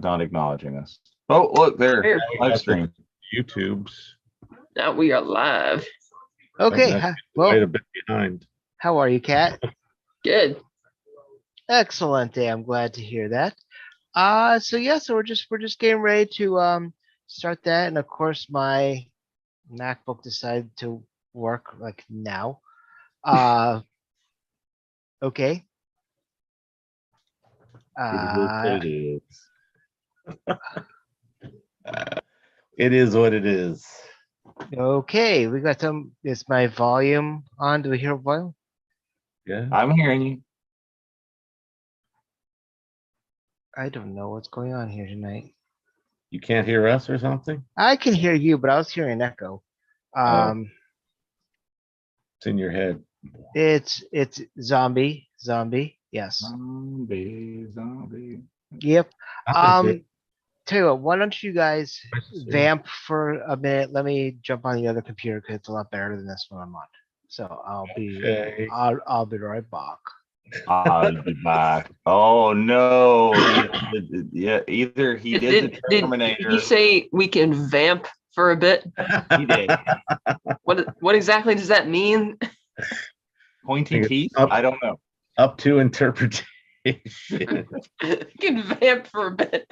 not acknowledging us. Oh, look there, Here. live stream. YouTube's Now we are live. Okay, quite well, a bit behind. how are you, Kat? Good. Excellent day. I'm glad to hear that. So we're just getting ready to start that, and of course my MacBook decided to work like now. Okay. It is. It is what it is. Okay, we got some. Is my volume on? Do we hear volume? Yeah. I'm hearing you. I don't know what's going on here tonight. You can't hear us or something? I can hear you, but I was hearing an echo. It's in your head. It's zombie. Yes. Zombie. Yep. I think Tell you what, why don't you guys Let's see. vamp for a minute? Let me jump on the other computer because it's a lot better than this one I'm on. So Okay. I'll be right back. I'll be back. Oh no! Yeah, either he did the Did Terminator. he say we can vamp for a bit? He did. What exactly does that mean? Pointy teeth? Up- I don't know. Up to interpretation. Can vamp for a bit.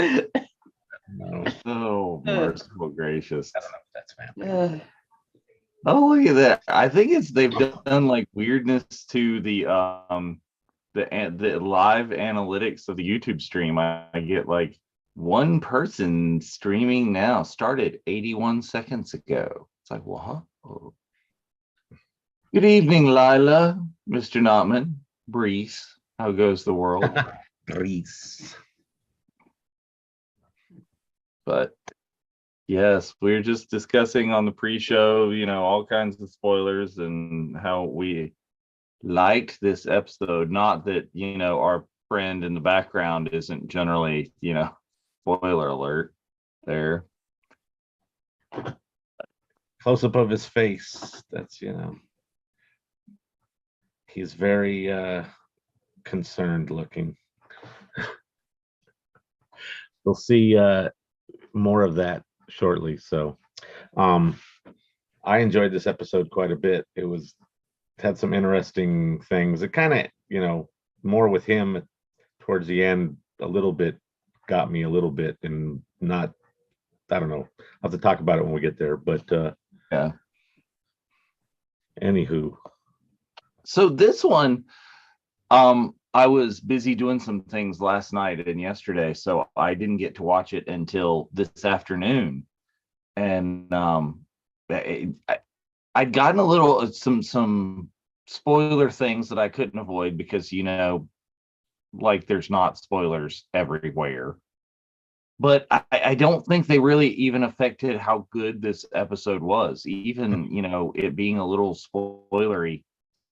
No, Oh, merciful gracious. I don't know if that's vamping. Oh, look at that. I think they've done like weirdness to the live analytics of the YouTube stream. I get like one person streaming now started 81 seconds ago. It's like, what? Oh. Good evening, Lila, Mr. Notman, Brees. How goes the world? Grease. But yes, we were just discussing on the pre-show, all kinds of spoilers and how we liked this episode. Not that, our friend in the background isn't generally, spoiler alert there. Close up of his face. That's, he's very concerned looking. We'll see more of that shortly. So I enjoyed this episode quite a bit. It had some interesting things. It kind of, more with him towards the end a little bit got me a little bit, and not, I don't know. I'll have to talk about it when we get there, but Yeah. Anywho. So this one, I was busy doing some things last night and yesterday, so I didn't get to watch it until this afternoon. And I'd gotten a little some spoiler things that I couldn't avoid because like there's not spoilers everywhere. But I don't think they really even affected how good this episode was. Even it being a little spoilery,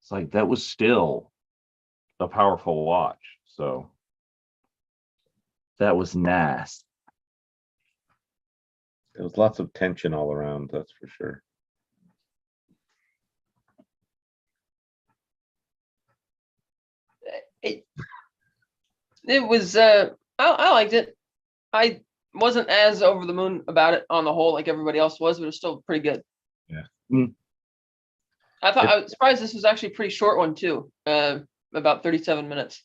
it's like that was still a powerful watch. So that was nice. There was lots of tension all around, that's for sure. It was I liked it. I wasn't as over the moon about it on the whole like everybody else was, but it was still pretty good. Yeah. I was surprised this was actually a pretty short one too. About 37 minutes.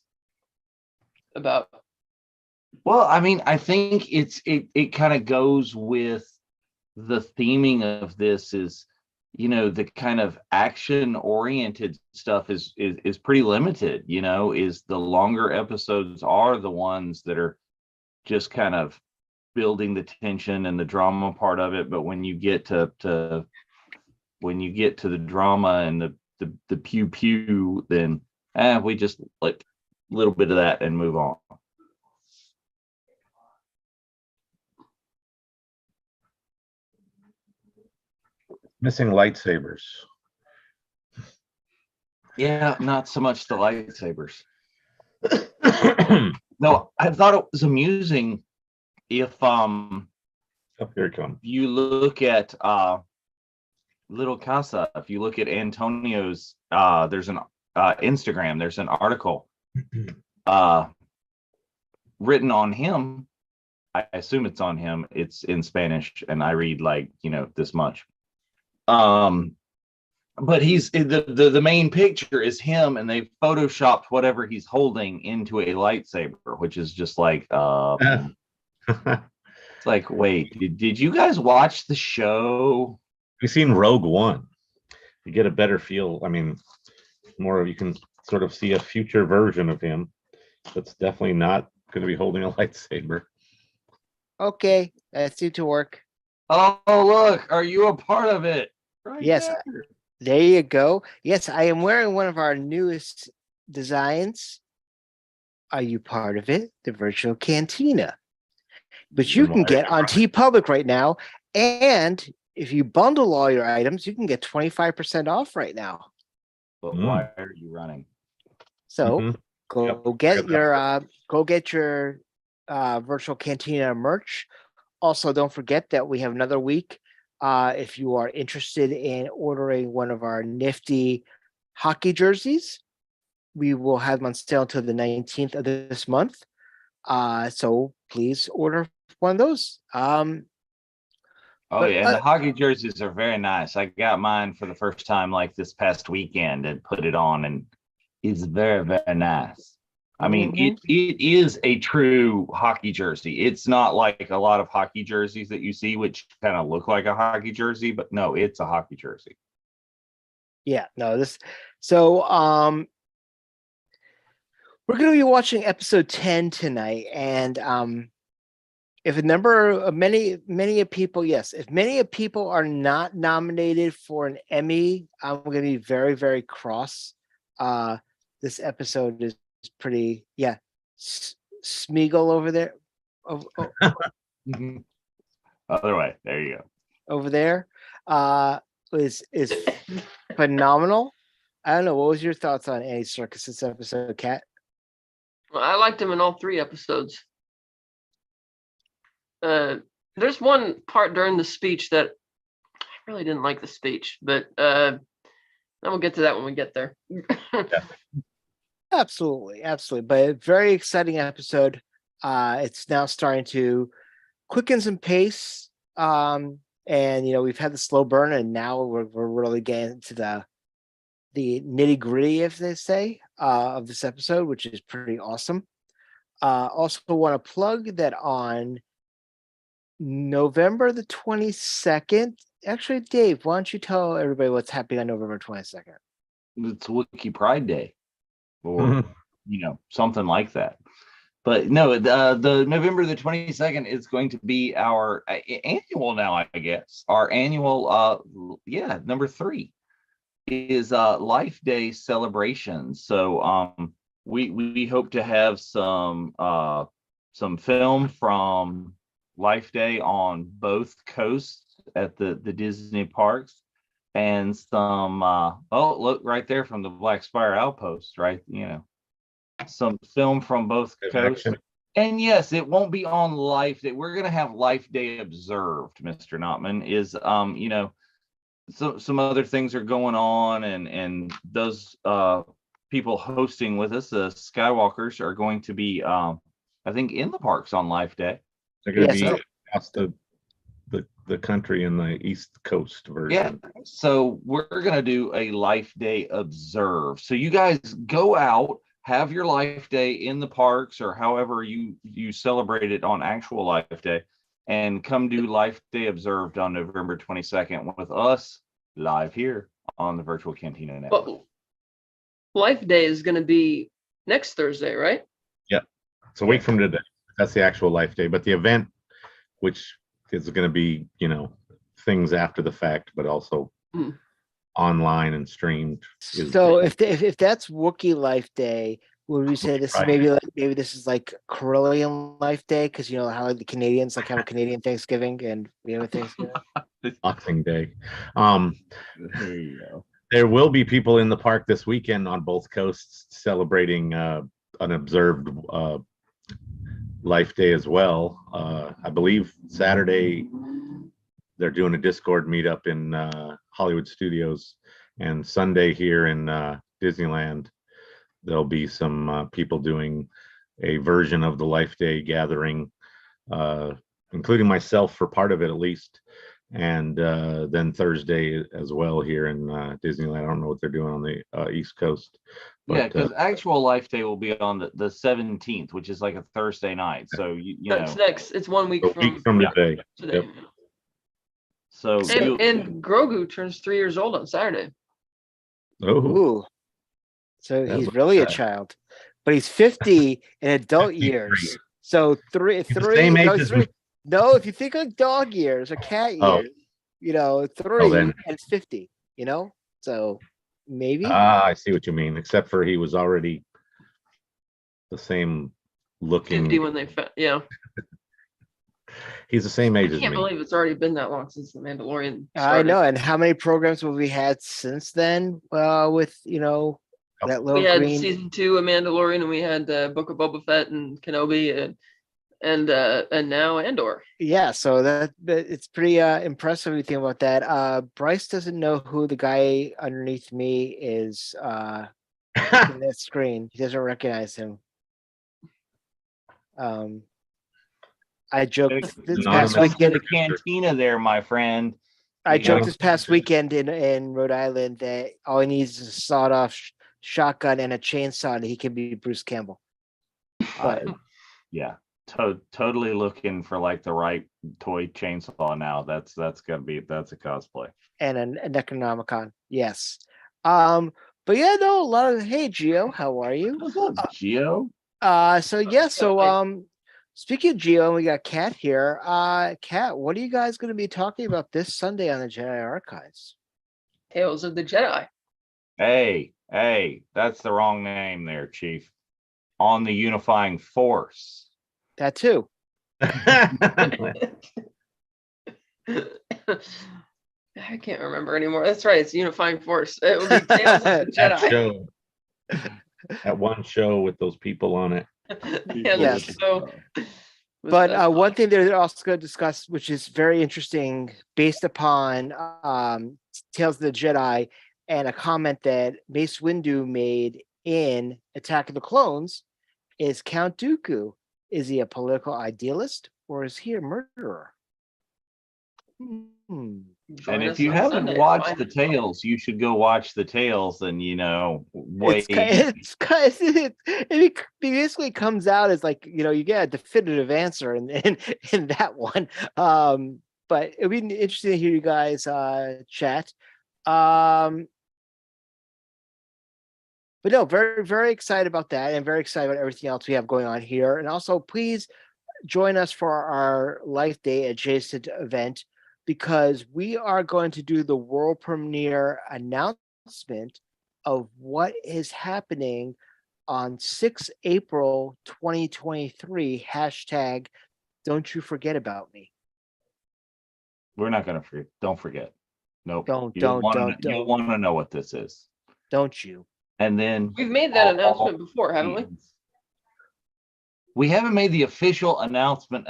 Well, I mean, I think it kind of goes with the theming of this is, the kind of action oriented stuff is pretty limited, is the longer episodes are the ones that are just kind of building the tension and the drama part of it. But when you get to the drama and the pew pew, then we just like a little bit of that and move on. Missing lightsabers. Yeah, not so much the lightsabers. No, I thought it was amusing if Oh, here it comes. you look at Little Casa, if you look at Antonio's there's an Instagram, there's an article written on him I assume it's on him. It's in Spanish, and I read like this much. But he's the main picture is him, and they photoshopped whatever he's holding into a lightsaber, which is just like it's like, wait, did you guys watch the show? We've seen Rogue One. You get a better feel. I mean, more of you can sort of see a future version of him that's definitely not going to be holding a lightsaber. Okay, that seemed to work. Oh, look, are you a part of it? Right Yes, there. there you go. Yes, I am wearing one of our newest designs. Are you part of it? The virtual cantina, which you can get on TeePublic right now. And if you bundle all your items, you can get 25% off right now. But why are you running? So go get your virtual cantina merch. Also, don't forget that we have another week. If you are interested in ordering one of our nifty hockey jerseys, we will have them on sale until the 19th of this month. So please order one of those. And the hockey jerseys are very nice. I got mine for the first time like this past weekend and put it on, and it's very, very nice. I mean, it is a true hockey jersey. It's not like a lot of hockey jerseys that you see, which kind of look like a hockey jersey, but no, it's a hockey jersey. Yeah, no, so we're going to be watching episode 10 tonight. And if a number of many people, yes, if many people are not nominated for an Emmy, I'm going to be very, very cross. This episode is pretty, Smeagol over there. Other way, there you go. Over there is phenomenal. I don't know. What was your thoughts on Andy Serkis' episode, Kat? Well, I liked him in all 3 episodes. There's one part during the speech that I really didn't like the speech, but then we'll get to that when we get there. Absolutely. But a very exciting episode. It's now starting to quicken some pace. And we've had the slow burn, and now we're really getting into the nitty gritty, if they say, of this episode, which is pretty awesome. Also want to plug that on November the 22nd. Actually, Dave, why don't you tell everybody what's happening on November 22nd? It's Wiki Pride Day, or something like that. But no, the November the 22nd is going to be our annual now, I guess. Our annual, number 3 is Life Day celebration. So we hope to have some film from Life Day on both coasts at the Disney parks, and some look right there from the Black Spire Outpost, right? Some film from both coasts. And yes, it won't be on Life Day. We're gonna have Life Day observed, Mr. Notman. Is some other things are going on, and those people hosting with us, the Skywalkers, are going to be I think in the parks on Life Day. They're going to be across the country in the East Coast version. Yeah, so we're going to do a Life Day observe. So you guys go out, have your Life Day in the parks, or however you celebrate it on actual Life Day, and come do Life Day observed on November 22nd with us live here on the Virtual Cantina Network. Well, Life Day is going to be next Thursday, right? Yeah, it's a week from today. That's the actual Life Day, but the event, which is going to be, things after the fact, but also online and streamed. So if that's Wookiee Life Day, would we say this is maybe this is like Carillion Life Day, because how the Canadians have a Canadian Thanksgiving and we have a Thanksgiving? Boxing Day. There you go. There will be people in the park this weekend on both coasts celebrating an observed Life Day as well. I believe Saturday they're doing a Discord meetup in Hollywood Studios, and Sunday here in Disneyland there'll be some people doing a version of the Life Day gathering including myself for part of it at least. And then Thursday as well here in Disneyland. I don't know what they're doing on the East Coast. Yeah, But, because Actual Life Day will be on the 17th, which is like a Thursday night. So you That's know, next. It's 1 week a week from today. today. Yep. so And Grogu turns 3 years old on Saturday. Oh, Ooh. So That he's looks really a sad. child, but he's 50 in adult 53. years. So He's the same age as me. no, if you think of dog years or cat Oh. years, you know, 3 then. and it's 50, you know? So maybe. I see what you mean. Except for he was already the same looking. 50 when they yeah. He's the same I age as can't me. believe it's already been that long since the Mandalorian I started. know. And how many programs have we had since then? With, you know, that little We had green. season 2 of Mandalorian, and we had Book of Boba Fett and Kenobi, and now Andor. Yeah, so that it's pretty impressive if you think about that. Bryce doesn't know who the guy underneath me is in that screen. He doesn't recognize him. I joked this past Anonymous. in weekend. the cantina there, my friend. I You joked know, this past weekend in Rhode Island that all he needs is a sawed-off shotgun and a chainsaw, and he can be Bruce Campbell. But yeah, totally looking for like the right toy chainsaw now. That's a cosplay. and an Necronomicon, yes. But yeah, no, a lot of hey Gio, how are you? What's up, Gio? Speaking of Geo, we got Kat here. Kat, what are you guys going to be talking about this Sunday on the Jedi Archives? Tales of the Jedi. Hey, that's the wrong name there, Chief. On the Unifying Force. That too. I can't remember anymore. That's right. It's Unifying Force. It would be Tales of the That Jedi. show. That one show with those people on it. Yeah, Yes. so. But one thing they're also going to discuss, which is very interesting, based upon Tales of the Jedi and a comment that Mace Windu made in Attack of the Clones, is Count Dooku. Is he a political idealist or is he a murderer? And if you haven't watched the Tales, you should go watch the Tales. And It basically comes out as like, you get a definitive answer in that one. But it'd be interesting to hear you guys chat. But no, very, very excited about that and very excited about everything else we have going on here. And also, please join us for our Life Day adjacent event, because we are going to do the world premiere announcement of what is happening on 6 April 2023. Hashtag don't you forget about me. We're not going to forget. Don't forget. Nope. Don't. You'll want to know what this is. Don't you? And then we've made that announcement before, haven't we? We haven't made the official announcement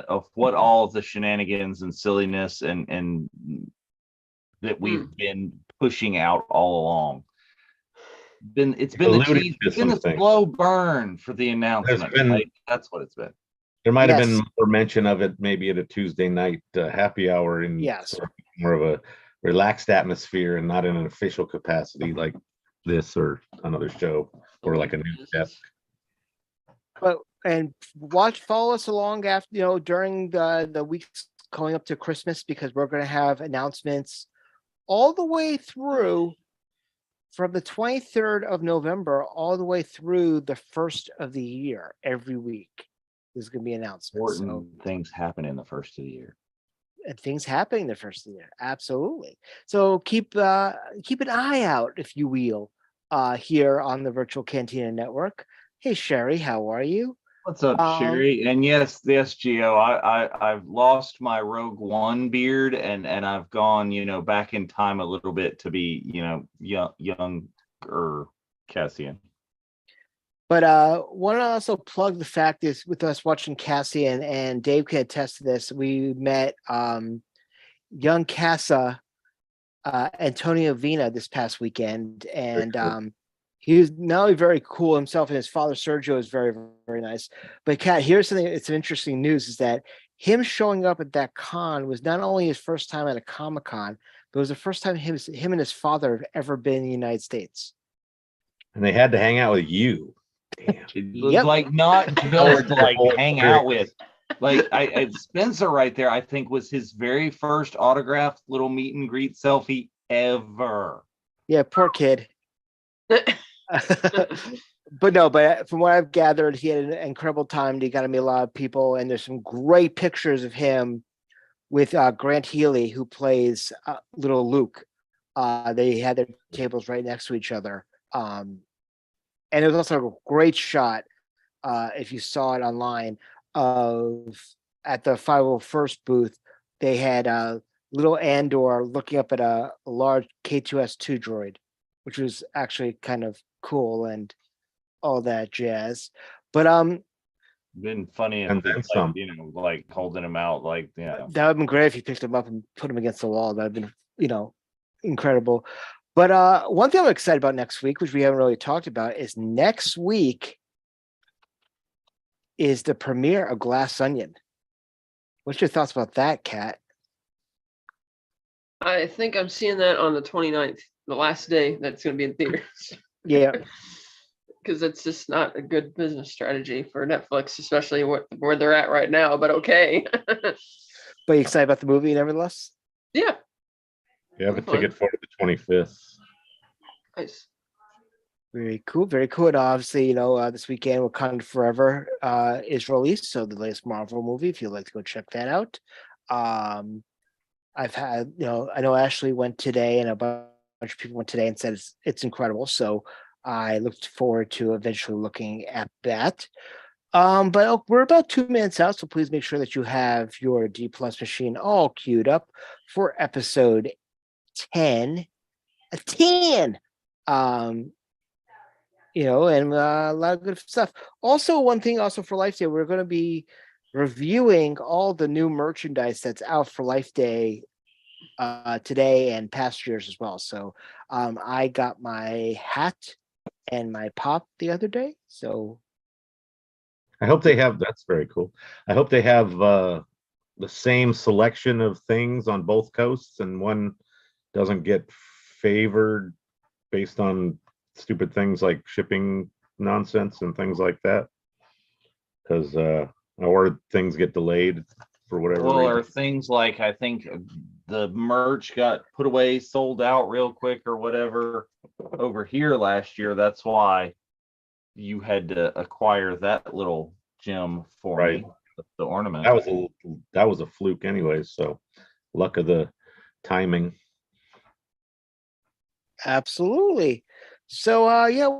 of what all the shenanigans and silliness and that we've been pushing out all along. It's been a slow burn for the announcement. Right? That's what it's been. There might have been more mention of it maybe at a Tuesday night happy hour in sort of more of a relaxed atmosphere and not in an official capacity like this or another show or like a news desk. But follow us along after during the weeks coming up to Christmas, because we're going to have announcements all the way through from the 23rd of November all the way through the 1st of the year. Every week there's going to be announcements. Important things happen in the first of the year. And things happening the first of the year, absolutely. So keep an eye out, if you will, here on the Virtual Cantina Network. Hey Sherry, how are you? What's up, Sherry? And yes, Gio, I've lost my Rogue One beard and I've gone, back in time a little bit to be, younger Cassian. But want to also plug the fact is, with us watching Cassian, and Dave can attest to this, we met young Casa Antonio Vina this past weekend, and He's not only very cool himself, and his father Sergio is very, very nice. But Kat, here's something. It's some interesting news: is that him showing up at that con was not only his first time at a Comic-Con, but it was the first time him and his father have ever been in the United States. And they had to hang out with you. Damn. It was Yep. like not just Forward to your like whole hang out experience. with. Like Spencer right there, I think was his very first autographed little meet and greet selfie ever. Yeah, poor kid. But no, but from what I've gathered, he had an incredible time. He got to meet a lot of people, and there's some great pictures of him with Grant Healy, who plays little Luke. They had their tables right next to each other. And it was also a great shot, if you saw it online, of at the 501st booth, they had little Andor looking up at a large K2S2 droid, which was actually kind of cool and all that jazz. But Been funny if And then like, some. like holding him out, like that would have been great if you picked him up and put him against the wall. That'd been, incredible. But one thing I'm excited about next week, which we haven't really talked about, is next week is the premiere of Glass Onion. What's your thoughts about that, Kat? I think I'm seeing that on the 29th, the last day that's going to be in theaters. Yeah, Because it's just not a good business strategy for Netflix, especially where they're at right now. But okay. but you excited about the movie nevertheless? Yeah. You have a Fun. ticket for the 25th. Nice. Very cool, very cool. And obviously, this weekend Wakanda Forever is released, so the latest Marvel movie. If you'd like to go check that out, I've had, I know Ashley went today, and a bunch of people went today and said it's incredible. So I looked forward to eventually looking at that. But we're about 2 minutes out, so please make sure that you have your D Plus machine all queued up for episode 10. A 10. And a lot of good stuff. Also, one thing also for Life Day, we're going to be reviewing all the new merchandise that's out for Life Day today and past years as well. So I got my hat and my pop the other day. So I hope they have, that's very cool. I hope they have the same selection of things on both coasts, and one doesn't get favored based on stupid things like shipping nonsense and things like that. Because or things get delayed for whatever or reason. things like I think the merch got put away, sold out real quick or whatever over here last year. That's why you had to acquire that little gem for Right. me, the ornament. That was a fluke anyways, so luck of the timing. absolutely. So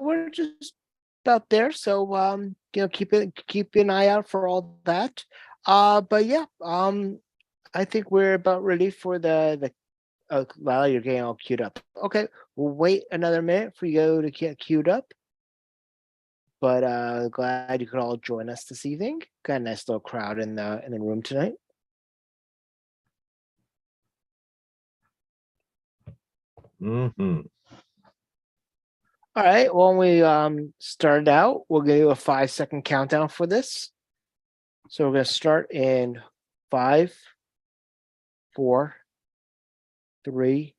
we're just about there. So keep an eye out for all that. But yeah, I think we're about ready for the well, you're getting all queued up. Okay, we'll wait another minute for you to get queued up. But glad you could all join us this evening. Got a nice little crowd in the room tonight. Mm-hmm. All right. Well, when we started out, we'll give you a 5-second countdown for this. So we're going to start in 5, 4, 3,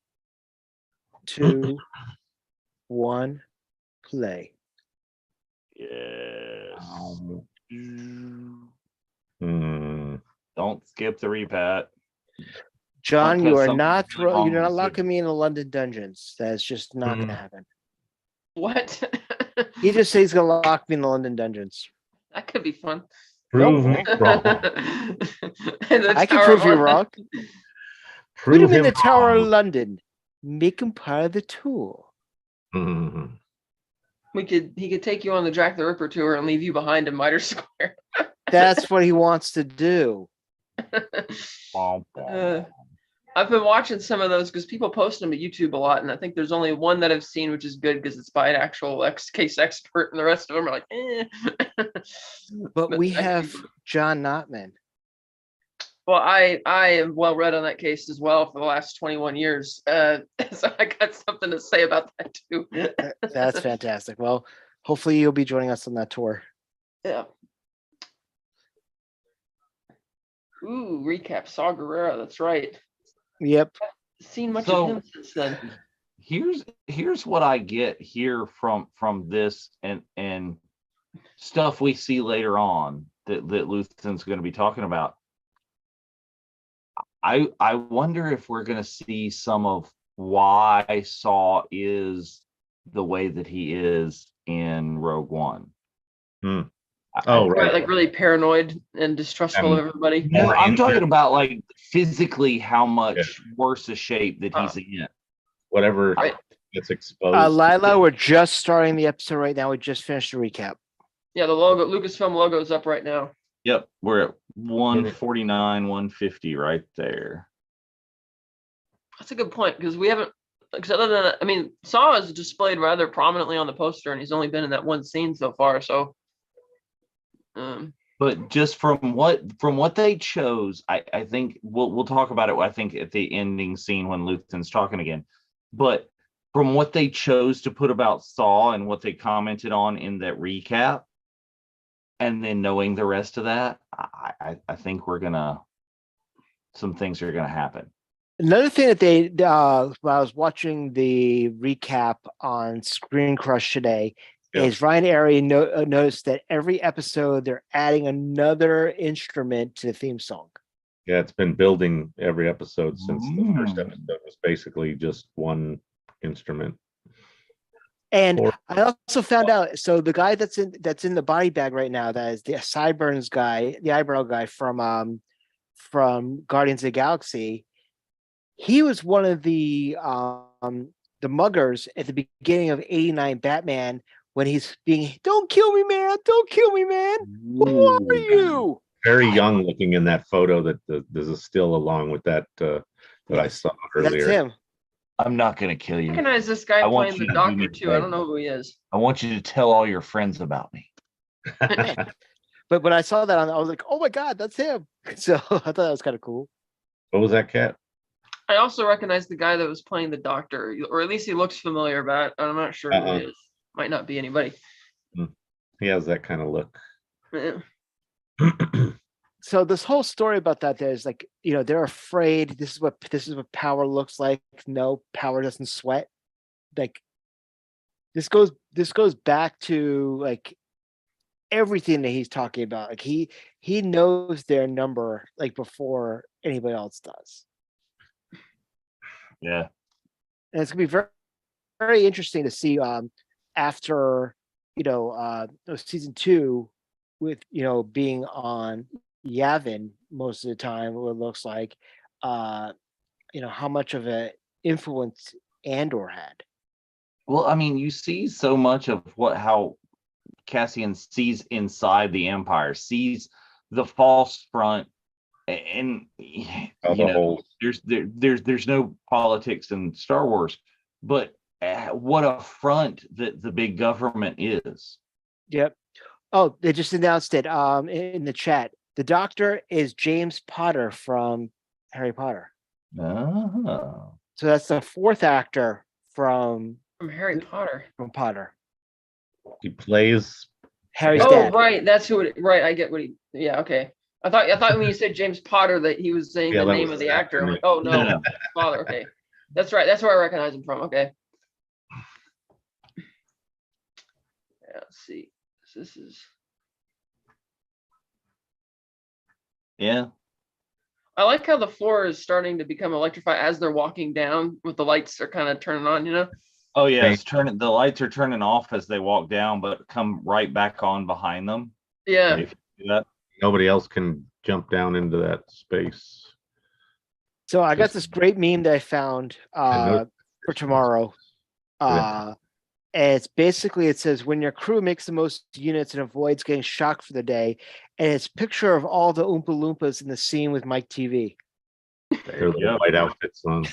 2, 1, play. Yes. Mm. Don't skip the repat. John, Don't you put are something not really wrong you're not with locking me in the London dungeons. That's just not going to happen. What? He just says he's going to lock me in the London dungeons. That could be fun. Prove me wrong. I can prove you wrong. Put Prove him in him the Tower of wrong. London. Make him part of the tour. Mhm. He could take you on the Jack the Ripper tour and leave you behind in Mitre Square. That's what he wants to do. I've been watching some of those because people post them to YouTube a lot, and I think there's only one that I've seen which is good because it's by an actual case expert, and the rest of them are like, eh. But we I have think- John Notman. Well, I am well read on that case as well for the last 21 years. So I got something to say about that too. That's fantastic. Well, hopefully you'll be joining us on that tour. Yeah. Ooh, recap Saw Gerrera. That's right. Yep. Seen much So- of him since then. Here's what I get here from this and stuff we see later on that Luthen's going to be talking about. I wonder if we're going to see some of why Saw is the way that he is in Rogue One. Hmm. I- Oh, Right, right. like really paranoid and distrustful of everybody. No, I'm Ranger. talking about like physically how much worse a shape that he's in. Whatever Right. gets exposed. Lila, we're just starting the episode right now. We just finished the recap. Yeah, the logo, Lucasfilm logo is up right now. Yep, we're at 149, 150 right there. That's a good point because we haven't. Because other than I mean, Saw is displayed rather prominently on the poster, and he's only been in that one scene so far. So, But just from what they chose, I think we'll talk about it. I think at the ending scene when Luthen's talking again. But from what they chose to put about Saw and what they commented on in that recap, and then knowing the rest of that, I think some things are gonna happen. Another thing that they, when I was watching the recap on Screen Crush today, is Ryan Airy noticed that every episode they're adding another instrument to the theme song. Yeah, it's been building every episode since the first Mm. episode was basically just one instrument. And Or- I also found out, so the guy that's in the body bag right now, that is the sideburns guy, the eyebrow guy from Guardians of the Galaxy. He was one of the muggers at the beginning of '89 Batman when he's being, "Don't kill me, man! Don't kill me, man! Who are you?" Very young looking in that photo that there's a still along with that that I saw earlier. That's him. I'm not gonna kill I you. recognize this guy I want playing you the to do me doctor too. I a don't know who he is. I want you to tell all your friends about me. But when I saw that, I was like, "Oh my god, that's him!" So I thought that was kind of cool. What was that, Cat? I also recognize the guy that was playing the doctor, or at least he looks familiar. But I'm not sure who he is. Might not be anybody. He has that kind of look. Yeah. So this whole story about that, there's like, they're afraid. This is what power looks like. No, power doesn't sweat. Like this goes back to like everything that he's talking about. Like he knows their number like before anybody else does. Yeah. And it's gonna be very, very interesting to see after season 2 with being on Yavin most of the time, what it looks like, how much of an influence Andor had. Well, I mean, you see so much of how Cassian sees inside the Empire, sees the false front, and there's no politics in Star Wars, but what a front that the big government is. Yep. Oh, they just announced it in the chat. The Doctor is James Potter from Harry Potter. Oh. So that's the 4th actor from Harry Potter. From Potter. He plays Harry's Oh, dad. right. That's who it. Right. I get what he. Yeah. Okay. I thought when you said James Potter that he was saying Yeah, the that name was of the the actor. I'm actor like, oh no, No. father. Okay, that's right. That's where I recognize him from. Okay. Yeah. Let's see. This is. Yeah. I like how the floor is starting to become electrified as they're walking down, with the lights are kind of turning on. Oh yeah, the lights are turning off as they walk down, but come right back on behind them. Yeah. If you do that. nobody else can jump down into that space. So I got this great meme that I found for tomorrow. And it's basically, it says, when your crew makes the most units and avoids getting shocked for the day. And it's a picture of all the Oompa Loompas in the scene with Mike TV. They're the white outfits on.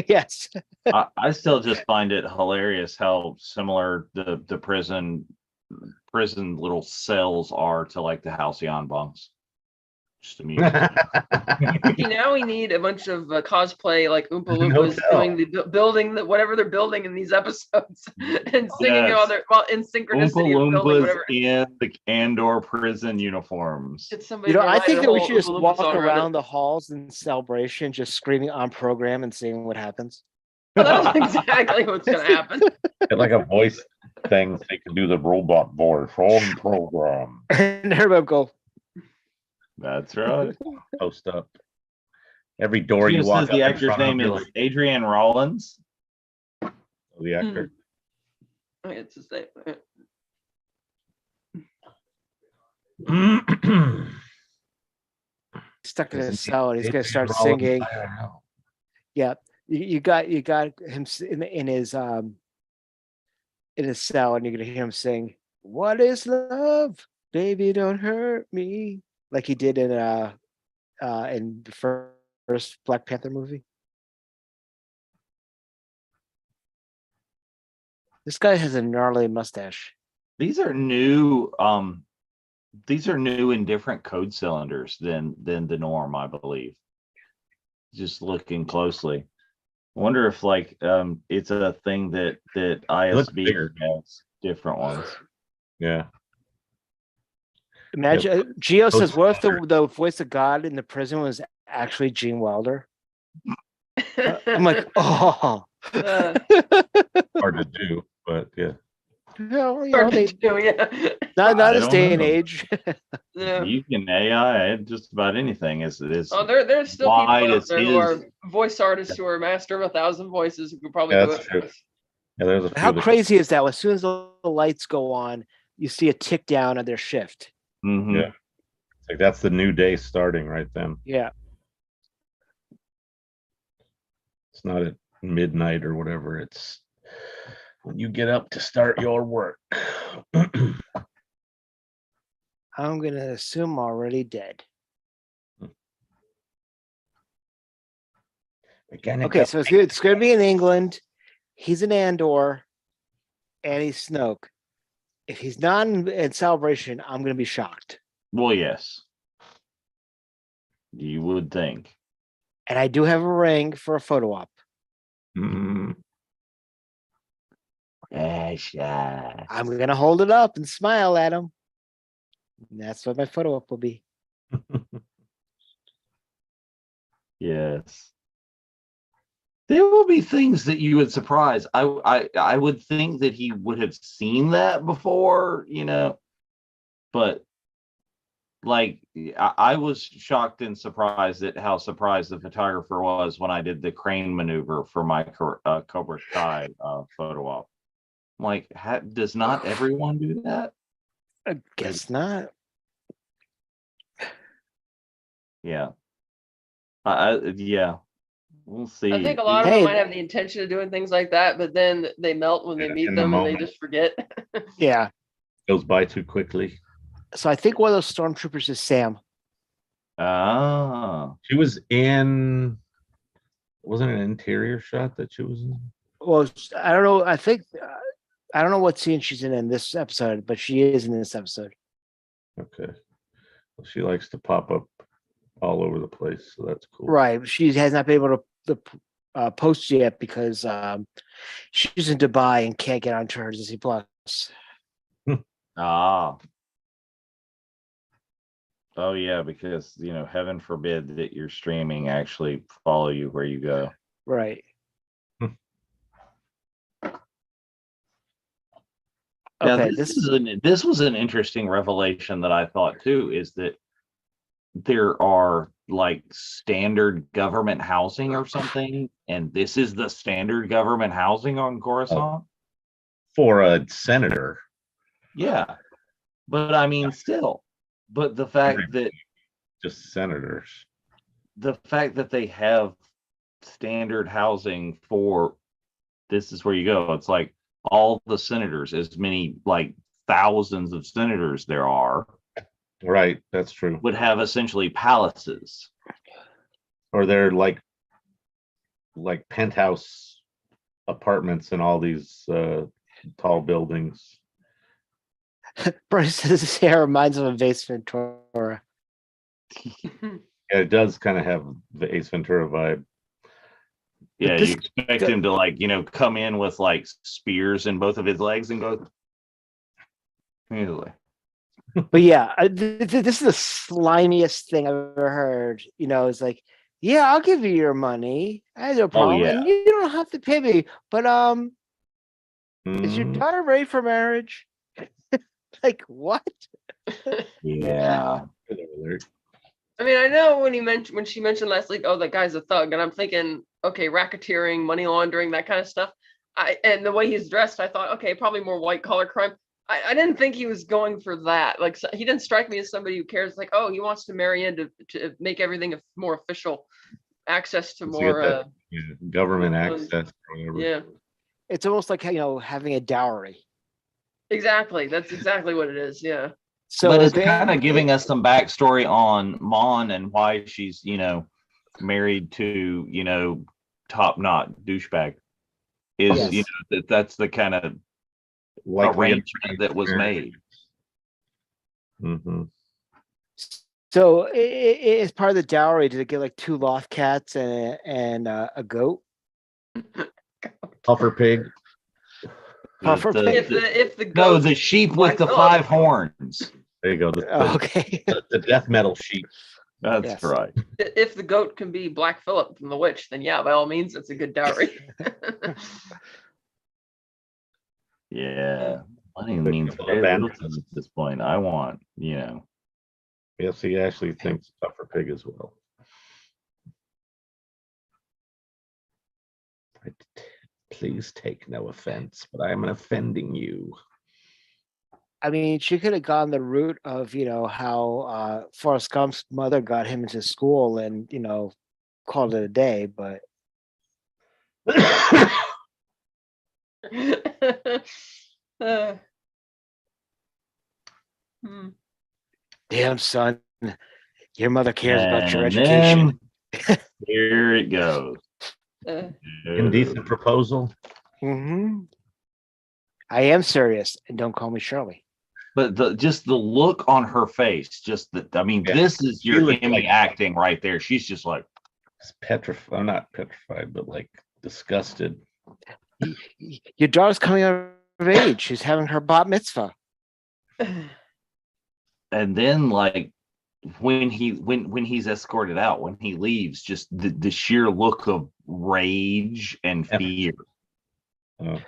Yes. I still just find it hilarious how similar the prison little cells are to like the Halcyon bunks. Just amusing. See, now we need a bunch of cosplay like Oompa An Loompas hotel. doing the building that whatever they're building in these episodes and singing Yes. while in Oompa synchronicity of building Loompas whatever. in the Andor prison uniforms. Get somebody You to know, I write think a that we whole should just Oompa Loompa walk song around around it. the halls in celebration, just screaming on program and seeing what happens. Oh, that's exactly what's gonna happen. Get like a voice thing so you can do the robot voice on program. And everybody would go, That's right. Post up. Every door Gina you walk says up the in actor's front of name be is like, Adrian Rollins. oh, the actor. Okay, it's his name. stuck in his Isn't he cell, and he's gonna Adrian start Rollins? singing. I don't know. Yeah, you got him in his cell, and you're gonna hear him sing, "What is love, baby? Don't hurt me," like he did in the first Black Panther movie. This guy has a gnarly mustache. These are new. These are new and different code cylinders than the norm, I believe. Just looking closely, I wonder if like it's a thing that looks ISB bigger. has different ones. Yeah. Imagine Geo Those says, "What if the voice of God in the prison was actually Gene Wilder?" I'm like, oh. Hard to do, but yeah. Well, you know, Hard to they, do, yeah. not I this don't day and know. age. Yeah. You can AI just about anything. Is Oh, there's still people wide out as there who his- are voice artists who are master of 1,000 voices who could probably Yeah, do that's it. true. Yeah, there's a few How that- crazy is that? As soon as the lights go on, you see a tick down on their shift. Mhm. Yeah. It's like that's the new day starting right then. Yeah. It's not at midnight or whatever. It's when you get up to start your work. I'm gonna assume already dead. Okay, so it's gonna be in England. He's in Andor, and he's Snoke. If he's not in Celebration, I'm gonna be shocked. Well, yes. You would think. And I do have a ring for a photo op. Mm, I'm gonna hold it up and smile at him. And that's what my photo op will be. Yes. There will be things that you would surprise. I would think that he would have seen that before, but like I was shocked and surprised at how surprised the photographer was when I did the crane maneuver for my Cobra Kai photo op. I'm like, does not everyone do that? I guess not. Yeah. Yeah. We'll see. I think a lot of Hey, them might have the intention of doing things like that, but then they melt when they meet in the them and they moment. just forget. Yeah. goes by too quickly. So I think one of those stormtroopers is Sam. Ah. She was in. Wasn't it an interior shot that she was in? Well, I don't know. I think I don't know what scene she's in this episode, but she is in this episode. Okay. Well, she likes to pop up all over the place, so that's cool. Right. She has not been able to post yet because she's in Dubai and can't get onto her Disney Plus. Ah. Oh yeah, because heaven forbid that your streaming actually follow you where you go. Right. Now, Okay. this was an interesting revelation that I thought too, is that there are like standard government housing or something, and this is the standard government housing on Coruscant. For a senator. Yeah, but I mean, still, but the fact that Just senators. they have standard housing for this is where you go. It's like all the senators, as many like thousands of senators there are, Right, that's true. would have essentially palaces. Or they're like penthouse apartments in all these tall buildings. Bryce says his hair reminds him of Ace Ventura. Yeah, it does kind of have the Ace Ventura vibe. Yeah, this- you expect him to like, come in with like spears in both of his legs and go easily. But yeah, this is the slimiest thing I've ever heard. It's like, yeah, I'll give you your money. I have no problem, yeah. and you don't have to pay me. But is your Mhm. daughter ready for marriage? Like what? Yeah. Spoiler alert. I mean, I know when she mentioned last week, oh, that guy's a thug, and I'm thinking, okay, racketeering, money laundering, that kind of stuff. And the way he's dressed, I thought, okay, probably more white collar crime. I didn't think he was going for that. Like, he didn't strike me as somebody who cares. Like, oh, he wants to marry in to make everything more official, access to To get more. that, government more- access or whatever. Yeah, It's almost like having a dowry. exactly. That's exactly what it is. Yeah. So but it's they- kind of giving us some backstory on Mon and why she's, married to, top knot douchebag. Is Yes. that's the kind of Like arrangement that was made. Hmm. So it's part of the dowry. Did it get like 2 loft cats and a goat? Puffer pig. Puffer The- pig? If the No, goat- the sheep Black with the Phillip. 5 horns. There you go. Okay. The death metal sheep. That's Yes. right. if the goat can be Black Phillip from The Witch, then yeah, by all means, it's a good dowry. Yeah. Money The means couple very of little bands. to me at this point. I want, Yes, he actually thinks puffer pig as well. Please take no offense, but I am offending you. I mean, she could have gone the route of, how Forrest Gump's mother got him into school and, called it a day, but Uh, hmm. damn son, your mother cares about your And education. then here it goes. Uh, Indecent proposal. Hmm. I am serious, and don't call me Shirley. But just the look on her face, just that, I mean, Yeah. this is She your looked Emmy like- acting right there. She's just like, It's petrified. I'm not petrified, but like disgusted. Your daughter's coming of age. She's having her bat mitzvah. and then like when he's escorted out, when he leaves, just the sheer look of rage and Yeah. fear. Oh,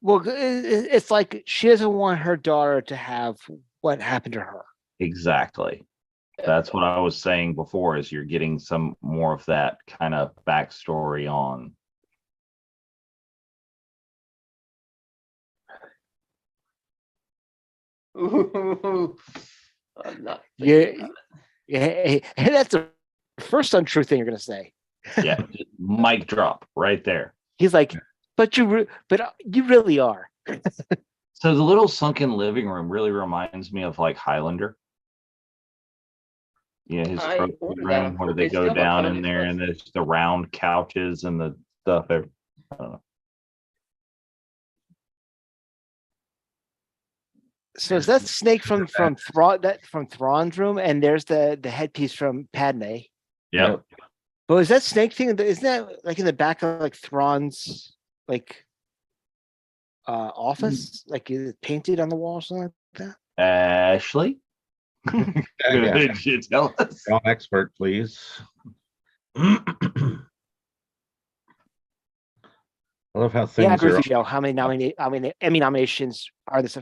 Well, it's like she doesn't want her daughter to have what happened to her. Exactly. That's what I was saying before, is you're getting some more of that kind of backstory on. Ooh, I'm not. Yeah, thinking about yeah, and that's the first untrue thing you're gonna say. Yeah, just mic drop right there. He's like, but you really are. So the little sunken living room really reminds me of like Highlander. Yeah, his I trophy ordered that room on where they It's go still not down on in his there list. and there's the round couches and the stuff there. I don't know. So is that snake from Thrawn's room? And there's the headpiece from Padme. Yep. But is that snake thing? Isn't that like in the back of like Thrawn's like office? Like is it painted on the wall or something like that? Ashley, yeah. could you tell us? Wrong expert, please. I love how Yeah, I things agree are. with you, Joe. How many Emmy nominations are this?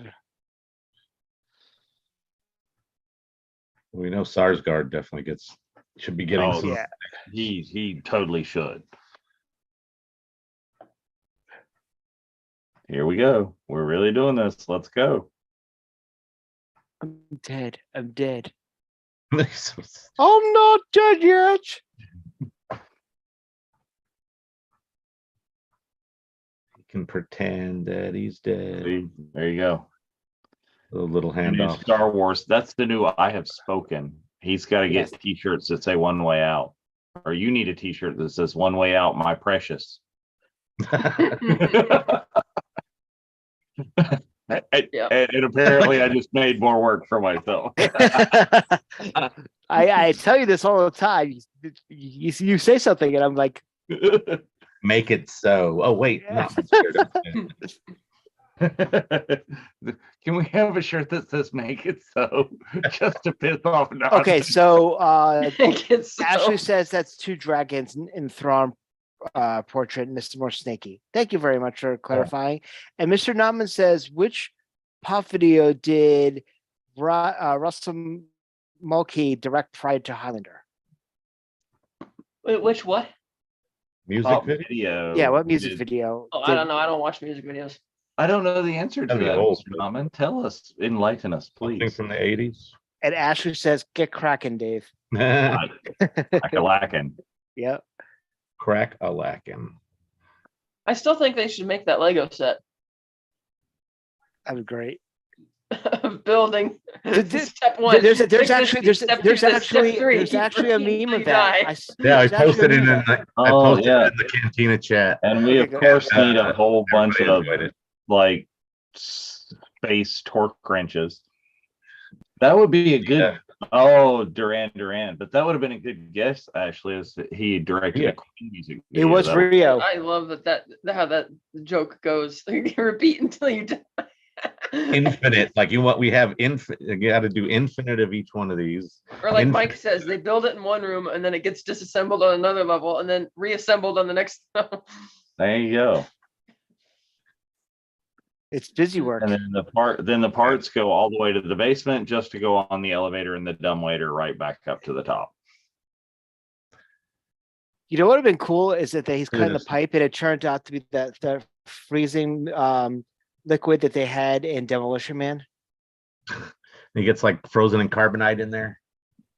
We know Sarsgaard definitely should be getting Oh, some. Yeah. He totally should. Here we go. We're really doing this. Let's go. I'm dead. I'm dead. He I'm not dead yet. can pretend that he's dead. See, there you go. A little The new handoff. Star Wars. That's the new I have spoken. He's got to get Yes. t-shirts that say one way out. Or you need a t-shirt that says one way out, my precious. Yeah. And apparently I just made more work for myself. I tell you this all the time. You say something, and I'm like, Make it so. Oh wait, Yeah. Can we have a shirt that says "Make it so"? Just to piss off. okay, so It's so- Ashley says that's two dragons in Thrawn portrait, Mr. More Snaky. Thank you very much for clarifying. And Mr. Nauman says, which pop video did Russell Mulkey direct prior to Highlander? Wait, which what? Music video. video. Yeah, what music did- video? Oh, I don't know. I don't watch music videos. I don't know the answer to That'd be that, old, Mr. but- Nauman. Tell us, enlighten us, Something please. from the 80s. And Ashley says, get cracking, Dave. Lacking. Yep. Crack a lacking. I still think they should make that Lego set That'd be great. of building. There's Step one. There's Step two, actually step a three, meme of you that. die. Yeah, I there's actually posted a it in meme of the, that. I Oh, posted yeah. it in the Cantina chat. And we, of Okay, course, need a whole bunch of Everybody enjoyed it. like space torque wrenches. That would be a good. Yeah. Oh, Duran, but that would have been a good guess. Actually, as he directed Yeah. a Queen music. It was That would- Rio. I love how that joke goes. You repeat until you die. Infinite, like we have infinite. You got to do infinite of each one of these. Or like Mike Infinite. says, they build it in one room and then it gets disassembled on another level and then reassembled on the next level. There you go. It's busy work. And then the parts go all the way to the basement just to go on the elevator and the dumbwaiter right back up to the top. You know what would have been cool is that he's cutting the Yes. pipe and it turned out to be the freezing liquid that they had in Demolition Man. He gets like frozen in carbonite in there.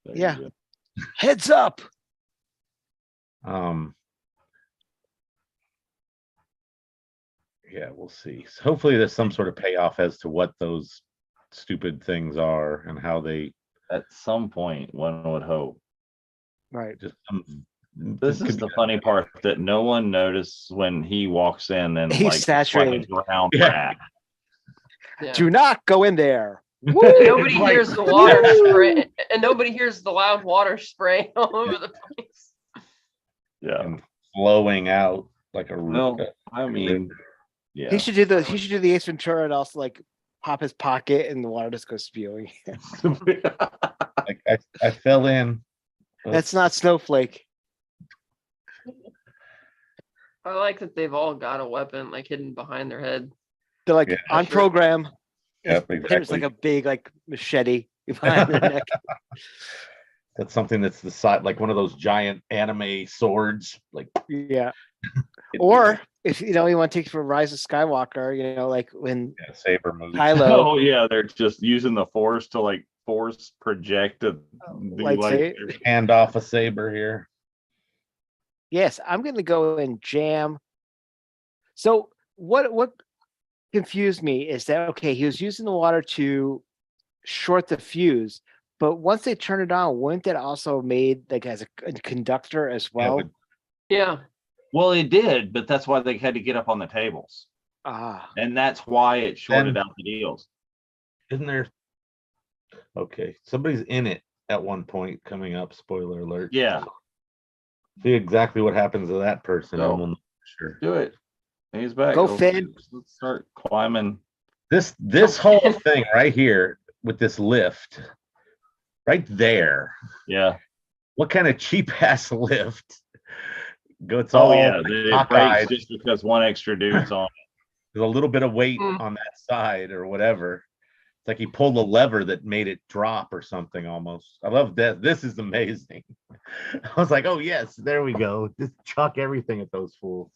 There you Yeah. go. Heads up. Yeah, we'll see. So hopefully there's some sort of payoff as to what those stupid things are and how they At some point, one would hope. Right. just some. This could is be- the funny part that no one noticed when he walks in and He's like it's saturated. a brown Yeah. rat. Yeah. Do not go in there. Nobody Like- hears the water spray, and nobody hears the loud water spray all over the place. Yeah. and flowing out like a No, I mean, yeah. He should do the Ace Ventura and also like pop his pocket and the water just goes spewing. like I fell in. That's not Snowflake. I like that they've all got a weapon like hidden behind their head. They're like Yeah, on sure. program. Yep, There's exactly. like a big like machete behind their neck. That's something that's the side, like one of those giant anime swords. Like, Yeah. Or if you want to take it from Rise of Skywalker, like when yeah, saber movie. Kylo Oh yeah, they're just using the force to like force project a lightsaber. Hand off a saber here. Yes, I'm gonna go and jam. So what confused me is that okay, he was using the water to short the fuse, but once they turn it on, wouldn't that also made like as a conductor as Yeah, well? but Yeah. Well, it did, but that's why they had to get up on the tables, Ah, and that's why it shorted Then- out the deals. isn't there? Okay, somebody's in it at one point coming up. Spoiler alert. Yeah, See exactly what happens to that person. Go. I'm almost sure. do it. He's back. Go, Oh, Finn. Let's start climbing. This whole thing right here with this lift, right there. Yeah. What kind of cheap ass lift? It's Oh all yeah, like it cockeyed. breaks just because one extra dude's on. There's a little bit of weight Mm. on that side or whatever. It's like he pulled a lever that made it drop or something almost. I love that. This is amazing. I was like, oh yes, there we go. Just chuck everything at those fools.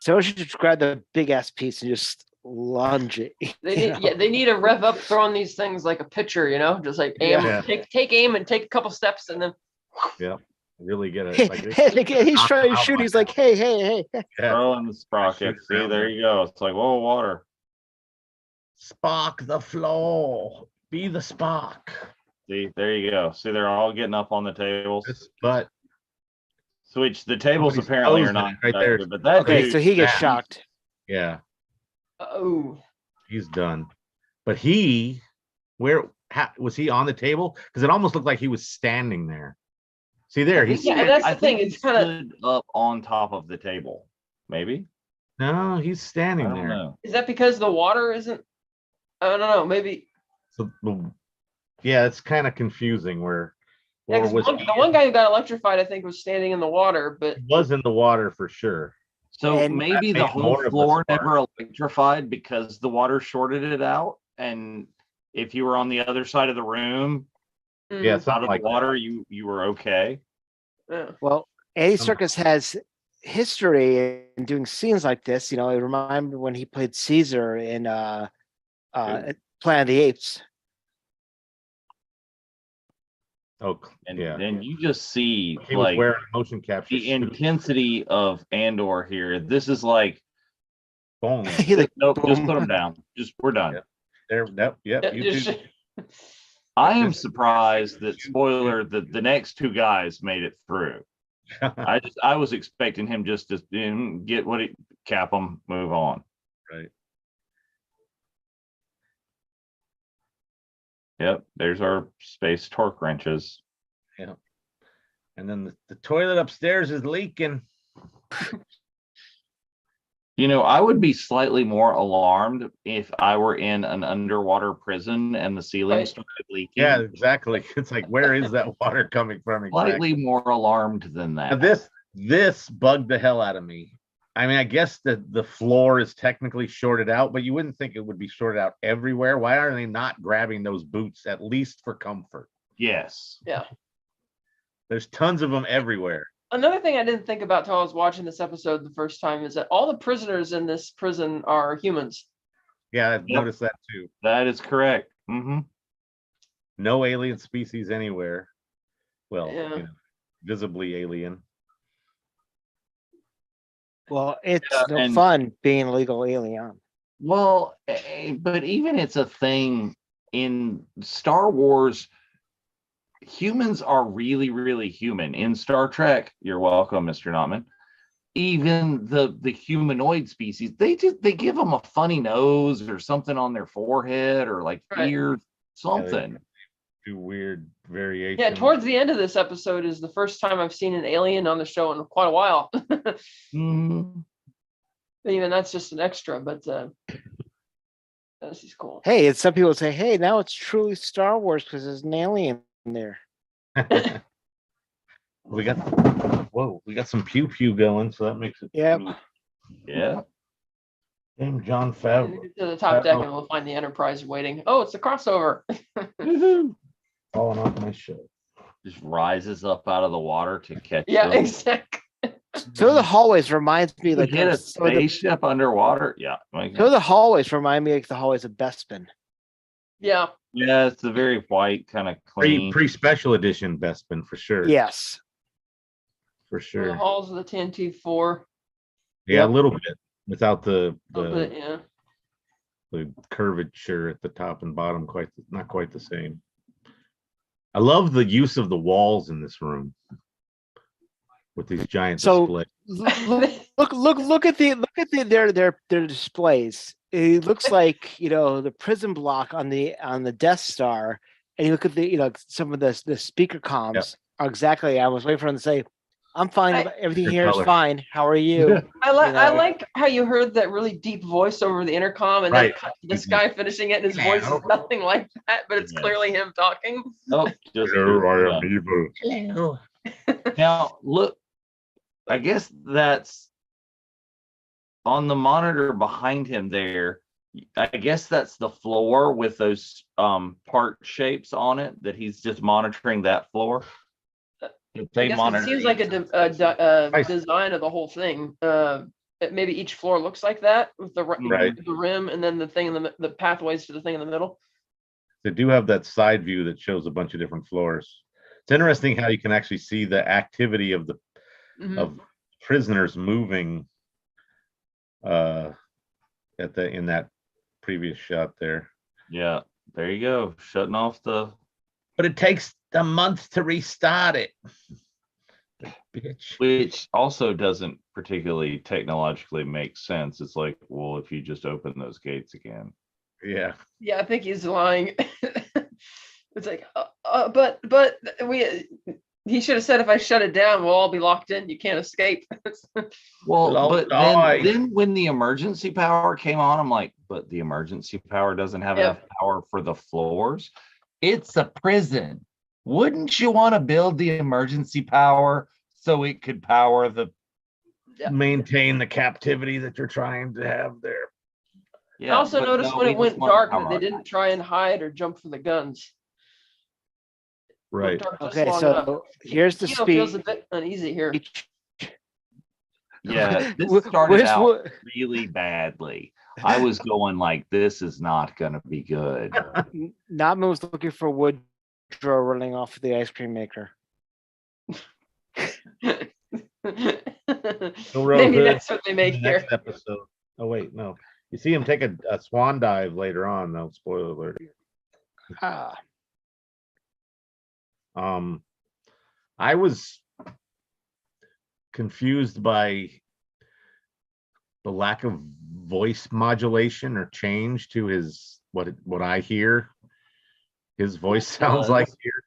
so we should just grab the big ass piece and just lunge it. They you need, know? they need to rev up throwing these things like a pitcher, just like aim, Yeah. take aim and take a couple steps and then Really get it. Like, And he's trying to Knock 'em shoot. out He's like like, hey. yeah. Throwing the sprockets. See, around there there. you go. It's like, whoa, water. Spark the floor. Be the spark. See, there you go. See, they're all getting up on the tables. But Which the tables Somebody's apparently are posing not it right there. conducted, but that Okay, dude, so he gets Yeah. shocked. yeah, oh, He's done. But was he on the table? Because it almost looked like he was standing there. See there, I think he's Yeah, and that's I the thing, think he it's kinda- stood up on top of the table. Maybe. no, he's I standing don't there. know. Is that because the water isn't? I don't know. Maybe. So yeah, it's kind of confusing where Yeah, or 'cause was the one guy who got electrified, I think, was standing in the water, but he was in the water for sure. So And- maybe That the made whole more of the floor spark. never electrified because the water shorted it out. And if you were on the other side of the room, Yeah, mm, out something of like the water, you were okay. yeah. Well, Andy Somehow. Serkis has history in doing scenes like this. You know, I remember when he played Caesar in Planet of the Apes. Oh, And yeah. then you just see He was like wearing a motion capture the suit. intensity of Andor here. This is like, Boom. He like, nope, just boom. put them down. Just we're done. Yeah. There, yep, Yeah, you just- too. I am This- surprised that spoiler the next two guys made it through. I was expecting him just to get what he cap them, move on. Right. Yep, there's our space torque wrenches. And then the toilet upstairs is leaking. You know, I would be slightly more alarmed if I were in an underwater prison and the ceiling Right. started leaking. Yeah, exactly. It's like, where is that water coming from? Exactly. Slightly more alarmed than Now that. this bugged the hell out of me. I mean, I guess the floor is technically shorted out, but you wouldn't think it would be shorted out everywhere. Why are they not grabbing those boots at least for comfort? Yes. Yeah. There's tons of them everywhere. Another thing I didn't think about till I was watching this episode the first time is that all the prisoners in this prison are humans. Yeah, I've Yep. noticed that too. That is correct. Hmm. No alien species anywhere. Well, Yeah. visibly alien. Well, it's Yeah, no and- fun being an illegal alien. Well, but even it's a thing in Star Wars. Humans are really, really human. In Star Trek, you're welcome, Mr. Notman. Even the humanoid species, they give them a funny nose or something on their forehead or like Right. ears, something. Do weird variations. Yeah, towards the end of this episode is the first time I've seen an alien on the show in quite a while. Mhm. Even that's just an extra, but this is cool. Hey, and some people say, hey, now it's truly Star Wars because there's an alien in there. we got some pew pew going, so that makes it. Yep. Yeah. Name John And Favreau. we get to the top deck and we'll find the Enterprise waiting. Oh, it's a crossover. Woohoo. Falling off my show. Just rises up out of the water to catch Yeah, them. exactly. So the hallways reminds me You like hit a so the, spaceship underwater. Yeah. so the hallways remind me like the hallways of Bespin. Yeah. Yeah, it's a very white, kind of clean. Pre special edition Bespin for sure. Yes. For The sure. halls of the TNT-4. Yeah, Yep. a little bit without the Yeah. the curvature at the top and bottom. Not quite the same. I love the use of the walls in this room with these giant So- displays. Look at their displays. It looks like the prison block on the Death Star, and you look at the some of the speaker comms are exactly. I was waiting for them to say, "I'm fine. Everything Good here is color. fine. How are you?" I know. like how you heard that really deep voice over the intercom and then Right. cut to this guy finishing it and his voice is nothing like that, but it's Yes. clearly him talking. Oh, just I am evil. Hello. now look. I guess that's on the monitor behind him there. I guess that's the floor with those part shapes on it that he's just monitoring that floor. If they I guess monitor it seems like a design of the whole thing. Maybe each floor looks like that with the Right. the rim and then the thing in the pathways to the thing in the middle. They do have that side view that shows a bunch of different floors. It's interesting how you can actually see the activity of the Mhm. of prisoners moving in that previous shot there. Yeah, there you go. Shutting off the. But it takes a month to restart it. Bitch. Which also doesn't particularly technologically make sense. It's like, well, if you just open those gates again. Yeah. Yeah, I think he's lying. It's like, but he should have said, if I shut it down, we'll all be locked in. You can't escape. Well, We'll all but die. then when the emergency power came on, I'm like, but the emergency power doesn't have Yeah. enough power for the floors. It's a prison. Wouldn't you want to build the emergency power so it could power the? Yeah. Maintain the captivity that you're trying to have there. I also but noticed no, when we it just went want dark power that they on didn't try and hide or jump for the guns. It went Right. dark just Okay, long enough. so here's the Kino feels a speech. bit uneasy here. Yeah, this Wh- started where's out wh- really badly. I was going like, this is not going to be good. Notman was looking for Woodrow running off the ice cream maker. Maybe Hood that's what they make the here. next episode. Oh wait, no. You see him take a swan dive later on, though. Spoiler alert. Ah, I was confused by the lack of voice modulation or change to his what I hear. His voice sounds like here.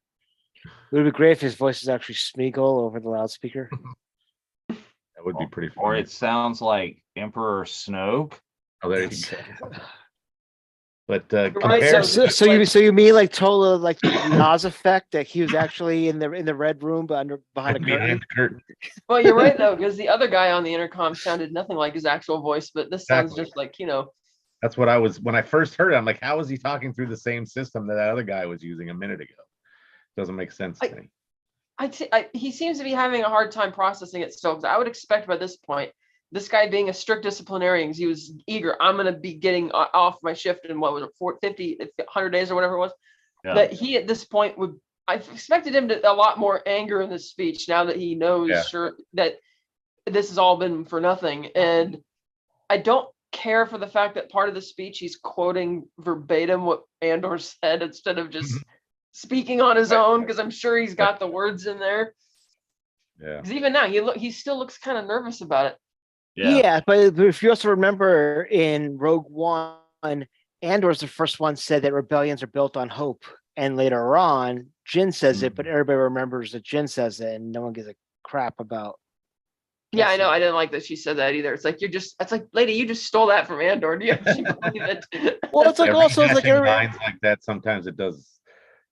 it would be great if his voice is actually Smeagol over the loudspeaker. That would be pretty Or funny. it sounds like Emperor Snoke. Oh, there you go. But right, compared so- to So you mean like Tola, like the Oz effect, that he was actually in the red room but behind a curtain? behind the curtain. Well, you're right though, because the other guy on the intercom sounded nothing like his actual voice, but this sounds Exactly. just like, you know. That's what I was when I first heard it. I'm like, how is he talking through the same system that other guy was using a minute ago? Doesn't make sense to me. He seems to be having a hard time processing it still, because I would expect by this point, this guy being a strict disciplinarian, he was eager. I'm going to be getting off my shift in what was it, 50, 100 days or whatever it was. Yeah. That he at this point I expected him to a lot more anger in this speech now that he knows Yeah. that this has all been for nothing. And I don't care for the fact that part of the speech he's quoting verbatim what Andor said instead of just speaking on his own, because I'm sure he's got the words in there. Yeah. Because even now he still looks kind of nervous about it. Yeah, but if you also remember in Rogue One, Andor's the first one said that rebellions are built on hope, and later on, Jin says it, but everybody remembers that Jin says it, and no one gives a crap about. Yeah, I know. I didn't like that she said that either. It's like it's like, lady, you just stole that from Andor. Do you actually believe it? Well, it's like also it's like Rehashing everybody, lines like that. Sometimes it does.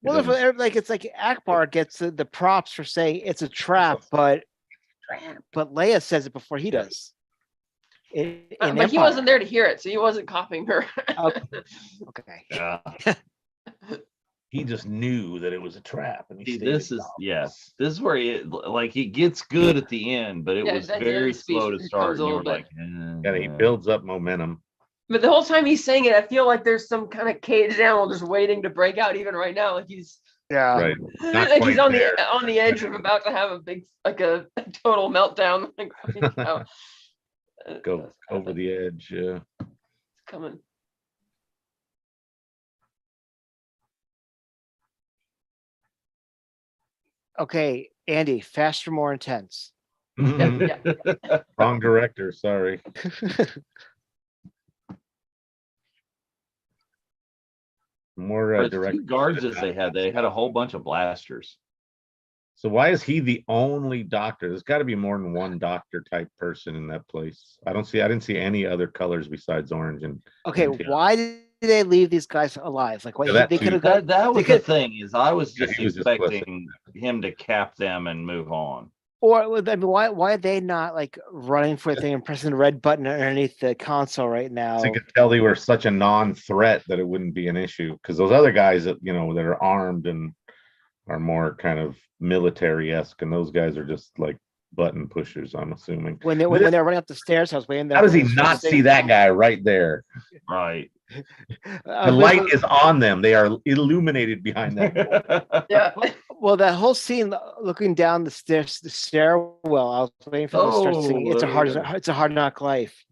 well, like it's like Akbar gets the props for saying it's a trap, but Leia says it before he does. But he wasn't there to hear it, so he wasn't copying her. Okay. Yeah. He just knew that it was a trap, and he See, stayed this in is office. this is where he gets good at the end, but it Yeah, was at the end of very the speech, slow to it start. comes a And you little were bit. like, Yeah, he builds up momentum. But the whole time he's saying it, I feel like there's some kind of caged animal just waiting to break out. Even right now, like he's Right. Not like he's quite on there. the edge of about to have a big a total meltdown. Like, you know, Go over the edge. Yeah. it's coming. Okay, Andy, faster, more intense. Yeah. Wrong director. Sorry. More for the direct few guards as they had a whole bunch of blasters. So why is he the only doctor? There's got to be more than one doctor type person in that place. I didn't see any other colors besides orange and Okay, Yeah. why did they leave these guys alive? Like, why Yeah, that they too. could have got? That was they the could- thing, is I was Yeah, just he was just expecting him to cap them and move on. Or I mean, why are they not like running for the thing and pressing the red button underneath the console right now? I could tell they were such a non-threat that it wouldn't be an issue, because those other guys that that are armed and are more kind of military-esque, and those guys are just like button pushers, I'm assuming. When they're running up the stairs, I was waiting there. How does he for this not thing. see that guy right there? Right. I The was light waiting is on them. They are illuminated behind that. Yeah. Well, that whole scene looking down the stairs, the stairwell, I was waiting for them to start singing. It's a hard knock life.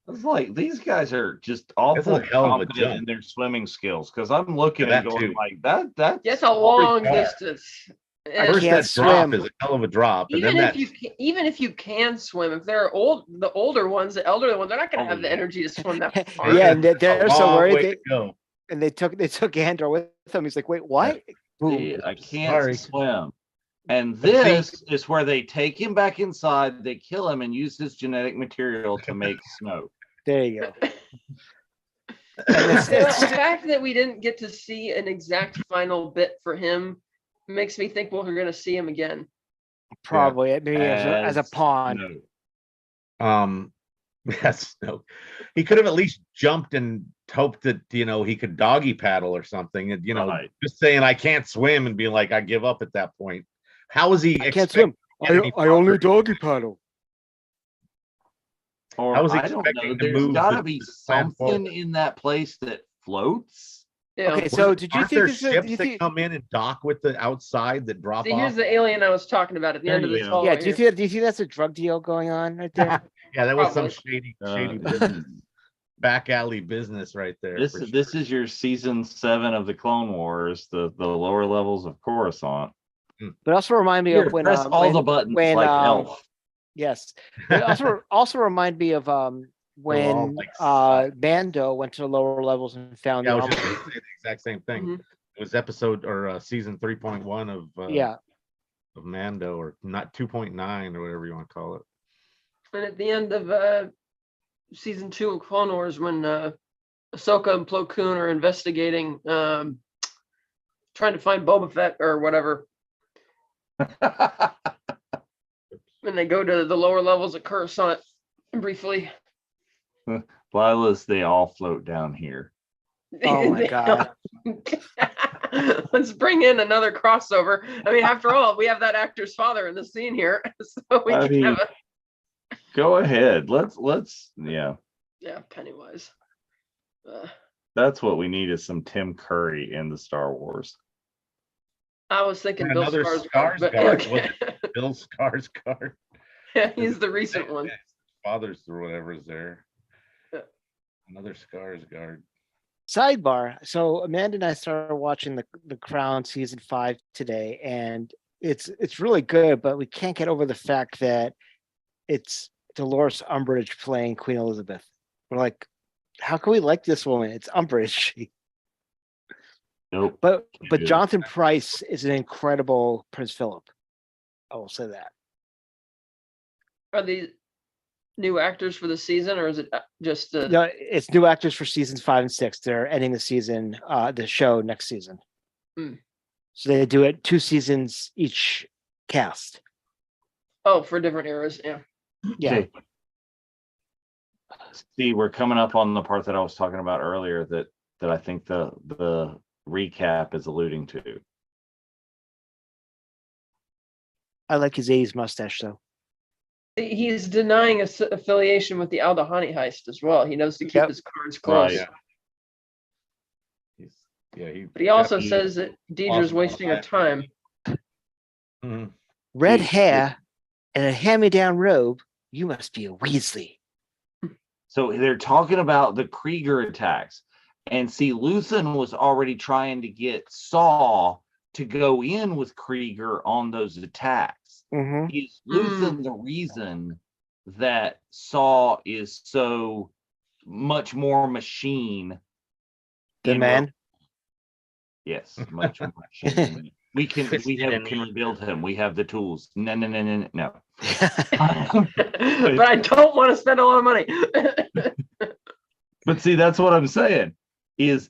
It's like these guys are just awful a hell of a confident in jump. their swimming skills, because I'm looking Yeah, and that going too. like that's It's a long far. distance. And First, can't that drop swim. is a hell of a drop, and even then if that even if you can swim, if they're the older ones, the elderly ones, they're not going to Oh, have the yeah. energy to swim that far. Yeah, and it's a they're so long worried way they, to go. and they took Andor with them. He's like, wait, what? Boom. See, I can't Sorry. swim. And But see- this is where they take him back inside, they kill him, and use his genetic material to make smoke. There you go. And it's- the it's- fact that we didn't get to see an exact final bit for him makes me think we're going to see him again. Probably maybe as a pawn. No. Yes, no. He could have at least jumped and hoped that he could doggy paddle or something, and Right. just saying I can't swim and being like I give up at that point. How is he? I can't expect- swim. get any I only farther? doggy paddle. Or How was he I don't know. expecting to There's move got to the- be the plan forward? something in that place that floats. Yeah. Okay, so Aren't did you think there this? ships Do you that think, come in and dock with the outside that drop See, off? here's the alien I was talking about at the There end of you this go. hallway. yeah, do you think that's a drug deal going on right there? Yeah, that was some Probably. shady business, back alley business right there. This for this sure. is your season 7 of the Clone Wars, the lower levels of Coruscant. But also remind me Here, of when press all when, the buttons when, like Elf. Yes. But also remind me of when like, Mando went to the lower levels and found Yeah, I the was just armor. gonna say the exact same thing. Mhm. It was episode or season 3.1 of Mando, or not 2.9 or whatever you want to call it. And at the end of season 2 of Clone Wars, when Ahsoka and Plo Koon are investigating, trying to find Boba Fett or whatever, and they go to the lower levels of Coruscant briefly. Lila's, they all float down here. Oh my They- god. Let's bring in another crossover. I mean, after all, we have that actor's father in the scene here, so we I can have mean- a Go ahead. Let's yeah. Pennywise. That's what we need, is some Tim Curry in the Star Wars. I was thinking And Bill another Skarsgård, but Skarsgård, okay. wasn't Bill Skarsgård. Yeah, he's the recent one. Father's or whatever is there. Yeah. Another Skarsgård. Sidebar. So Amanda and I started watching the Crown season 5 today, and it's really good, but we can't get over the fact that it's Dolores Umbridge playing Queen Elizabeth. We're like, how can we like this woman? It's Umbridge. Nope. But Yeah. Jonathan Pryce is an incredible Prince Philip. I will say that. Are these new actors for the season, or is it just No, it's new actors for seasons 5 and 6. They're ending the season, the show next season. Hmm. So they do it 2 seasons each cast. for different eras? Yeah. Yeah. Okay. See, we're coming up on the part that I was talking about earlier that I think the recap is alluding to. I like his 80s mustache though. He's denying affiliation with the Aldahani heist as well. He knows to keep Yep. his cards close. Right. He But he also definitely says that Deidre's lost wasting her a lot of time. Mhm. Red He- hair and a hand-me-down robe. You must be a Weasley. So they're talking about the Krieger attacks. And see, Luthen was already trying to get Saw to go in with Krieger on those attacks. Mm-hmm. Is Luthen the reason that Saw is so much more machine? The in man. Yes, much more machine. We can rebuild him. We have the tools. No. But I don't want to spend a lot of money. But see, that's what I'm saying. Is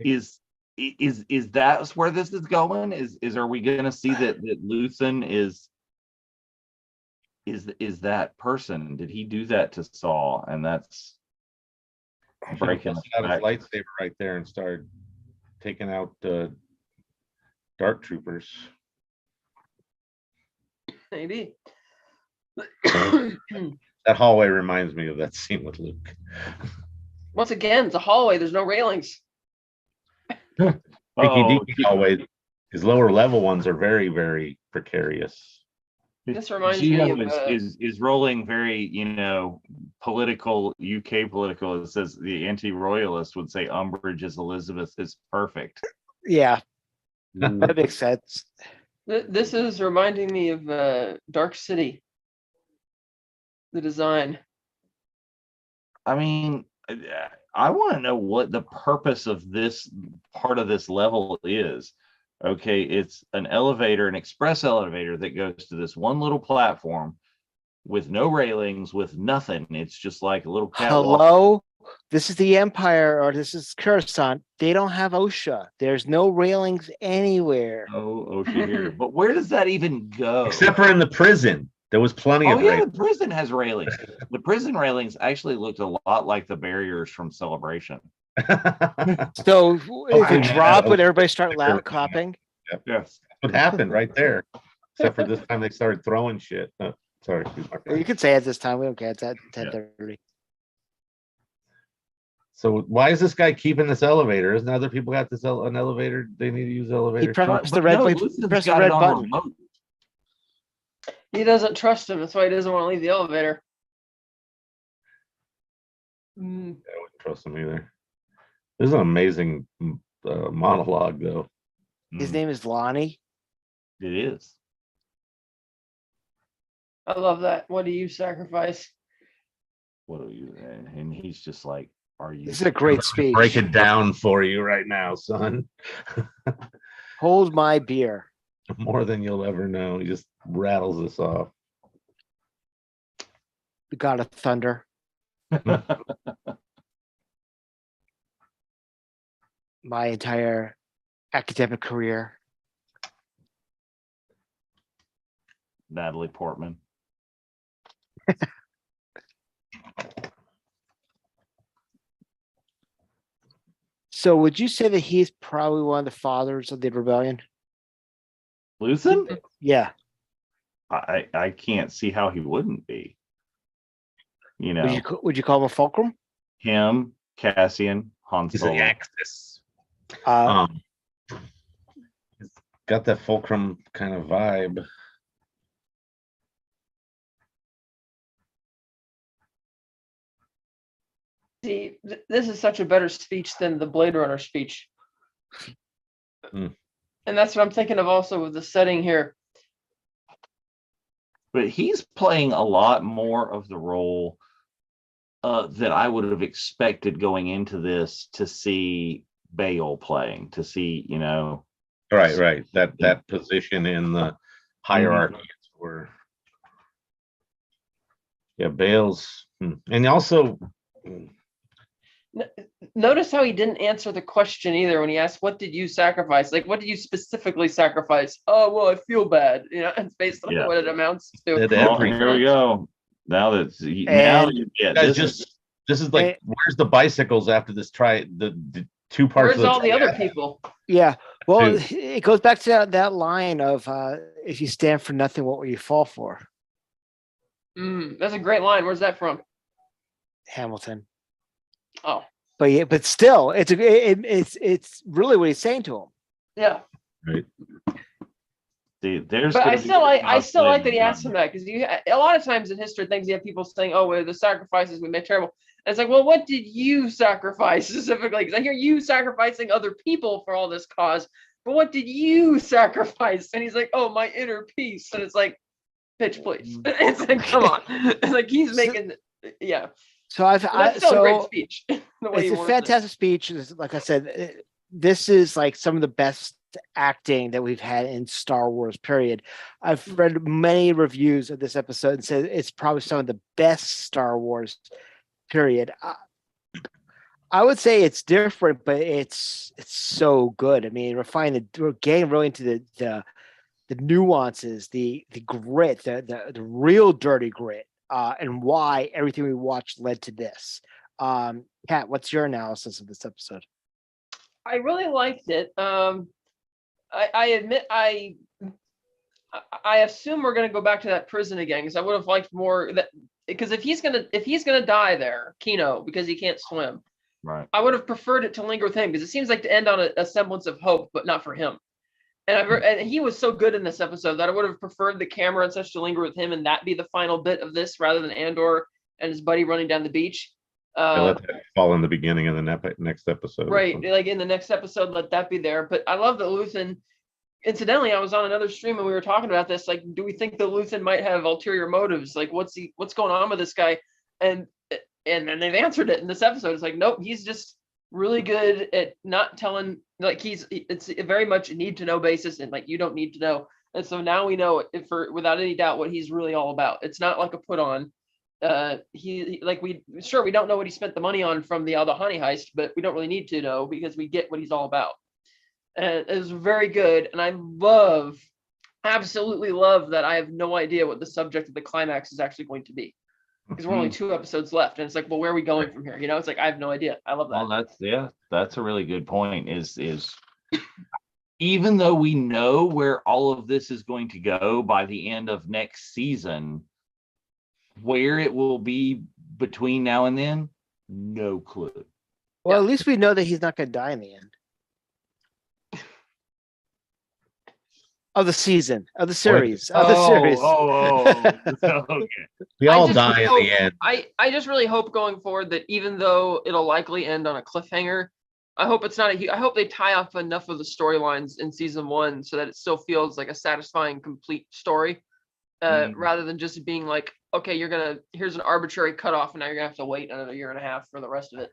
that where this is going? Are we going to see that Luthen is that person? Did he do that to Saul? And that's breaking Busted out his back. lightsaber right there and started taking out dark troopers. Maybe. That hallway reminds me of that scene with Luke. Once again, it's a hallway. There's no railings. Freaky Oh, deaky hallway. His lower level ones are very, very precarious. This reminds me Gio of, is rolling very, political, UK political. It says the anti-royalist would say Umbridge as Elizabeth is perfect. Yeah, that makes sense. This is reminding me of Dark City. The design. I mean, I want to know what the purpose of this part of this level is. Okay, it's an elevator, an express elevator that goes to this one little platform with no railings, with nothing. It's just like a little catwalk. Hello, this is the Empire, or this is Coruscant. They don't have OSHA. There's no railings anywhere. No OSHA here. But where does that even go? Except for in the prison. There was plenty Oh of yeah, rain. the prison has railings. The prison railings actually looked a lot like the barriers from Celebration. So if Okay, it yeah, dropped, would OSHA everybody start sticker. clapping? Yes. What happened right there? Except for this time they started throwing shit. Oh, sorry, excuse my You friend. could say it this time. We don't care. It's at 10:30. So why is this guy keeping this elevator? Isn't other people got this an elevator? They need to use the elevator. He pressed too? the red button. Luthen's Press the got red it on button. remote. He doesn't trust him. That's why he doesn't want to leave the elevator. Mm, I wouldn't trust him either. This is an amazing monologue, though. His Mm, name is Lonnie. it is. I love that. What do you sacrifice? What are you? And he's just like, "Are you?" This is a great speech. Break it down for you right now, son. Hold my beer. More than you'll ever know. He just rattles this off. The God of Thunder. My entire academic career. Natalie Portman. So would you say that he's probably one of the fathers of the rebellion? Luthen? Yeah. I can't see how he wouldn't be. You know, Would you call him a fulcrum? him, Cassian, Han He's Solo. the Axis. Uh, He's got that fulcrum kind of vibe. See, this is such a better speech than the Blade Runner speech. Hmm. And that's what I'm thinking of also with the setting here. But he's playing a lot more of the role that I would have expected going into this to see Bale playing, to see, you know. Right. That position in the hierarchy is where. Yeah, Bale's, and also. Notice how he didn't answer the question either when he asked, "What did you sacrifice?" Like, what did you specifically sacrifice? Oh, well, I feel bad. You know, it's based on what it amounts to. Did Oh, everything. here we go. Now that This is like, where's the bicycles after this the two parts Where's of the all the other people? yeah. Well, Dude. it goes back to that line of if you stand for nothing, what will you fall for? That's a great line. Where's that from? Hamilton. Oh, But yeah, but still, it's really what he's saying to him. yeah. Right. See, there's. But gonna I be still like that he conflict. asked him that, because a lot of times in history things you have people saying, "Oh, well, the sacrifices we made terrible." And it's like, well, what did you sacrifice specifically? Because I hear you sacrificing other people for all this cause, but what did you sacrifice? And he's like, "Oh, my inner peace." And it's like, bitch, please. It's like, come on. It's like he's making, yeah. So That's still a great speech. The way he It's a worded it. fantastic speech. Like I said, this is like some of the best acting that we've had in Star Wars, period. I've read many reviews of this episode and said it's probably some of the best Star Wars, period. I would say it's different, but it's so good. I mean, we're getting really into the nuances, the grit, the real dirty grit, and why everything we watched led to this. Pat, what's your analysis of this episode? I really liked it. I admit I assume we're gonna go back to that prison again, because I would have liked more that, because if he's gonna die there, Kino, because he can't swim, Right. I would have preferred it to linger with him, because it seems like to end on a semblance of hope, but not for him. And he was so good in this episode that I would have preferred the camera and such to linger with him, and that be the final bit of this, rather than Andor and his buddy running down the beach. Let that fall in the beginning of the next episode. Right, like in the next episode, let that be there. But I love that Luthen incidentally, I was on another stream and we were talking about this. Like, do we think that Luthen might have ulterior motives? Like, what's going on with this guy? And then they've answered it in this episode. It's like, nope, he's just really good at not telling. Like, it's very much a need to know basis, and like you don't need to know. And so now we know without any doubt what he's really all about. It's not like a put on. We don't know what he spent the money on from the Aldahani heist, but we don't really need to know because we get what he's all about. And it was very good. And I absolutely love that I have no idea what the subject of the climax is actually going to be. Because we're only 2 episodes left. And it's like, well, where are we going from here? It's like, I have no idea. I love that. Well, that's a really good point. Is even though we know where all of this is going to go by the end of next season, where it will be between now and then, no clue. Well, at least we know that he's not going to die in the end. Of the season, of the series, series. Okay. We all die in the end. I just really hope going forward that even though it'll likely end on a cliffhanger, I hope it's not I hope they tie off enough of the storylines in season 1 so that it still feels like a satisfying, complete story, rather than just being like, okay, here's an arbitrary cutoff, and now you're gonna have to wait another year and a half for the rest of it.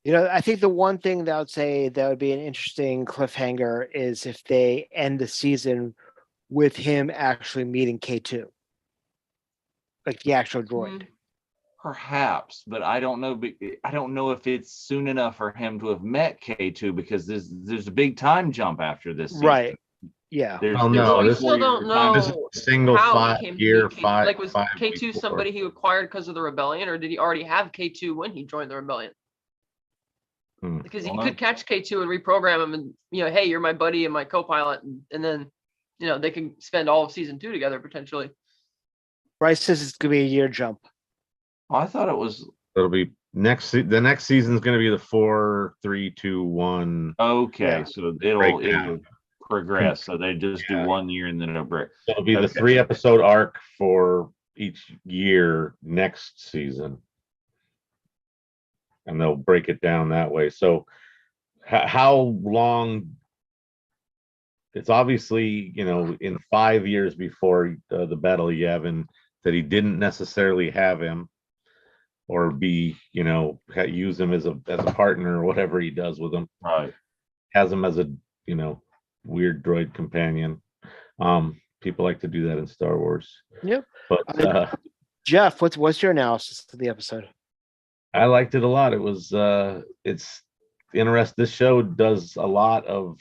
I think the one thing that I would say that would be an interesting cliffhanger is if they end the season with him actually meeting K2, like the actual droid. Perhaps, but I don't know. I don't know if it's soon enough for him to have met K2 because there's a big time jump after this season. Right. Yeah. We still don't know. This is a single how 5 year, K2. Like, was 5 K2 before. somebody he acquired because of the rebellion, or did he already have K2 when he joined the rebellion? Because he could catch K2 and reprogram him, and hey, you're my buddy and my co-pilot, and then they can spend all of season 2 together potentially. Bryce says it's gonna be a year jump. I thought it was. It'll be the next season is going to be the 4, 3, 2, 1. Okay, Yeah. so it'll progress. So they just do 1 year and then it'll break. So it'll be the 3-episode arc for each year next season, and they'll break it down that way. So how long? It's obviously in 5 years before the Battle of Yavin that he didn't necessarily have him, or use him as a partner or whatever he does with him. Right. Has him as a weird droid companion. People like to do that in Star Wars. Yep. But Jeff, what's your analysis of the episode? I liked it a lot. It was it's interesting. This show does a lot of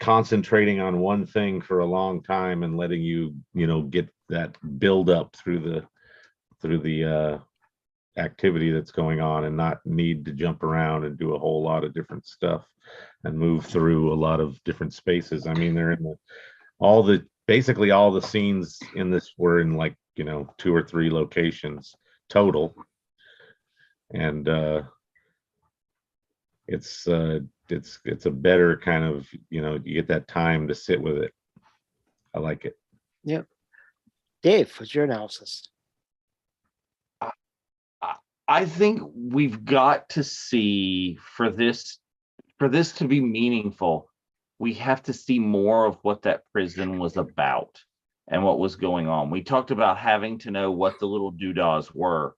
concentrating on one thing for a long time and letting you get that build up through the activity that's going on, and not need to jump around and do a whole lot of different stuff and move through a lot of different spaces. I mean, they're in basically all the scenes in this were in 2 or 3 locations total, and it's a better kind of you get that time to sit with it. I like it. Yep. Dave, what's your analysis? I think we've got to see for this to be meaningful, we have to see more of what that prison was about and what was going on. We talked about having to know what the little doodahs were.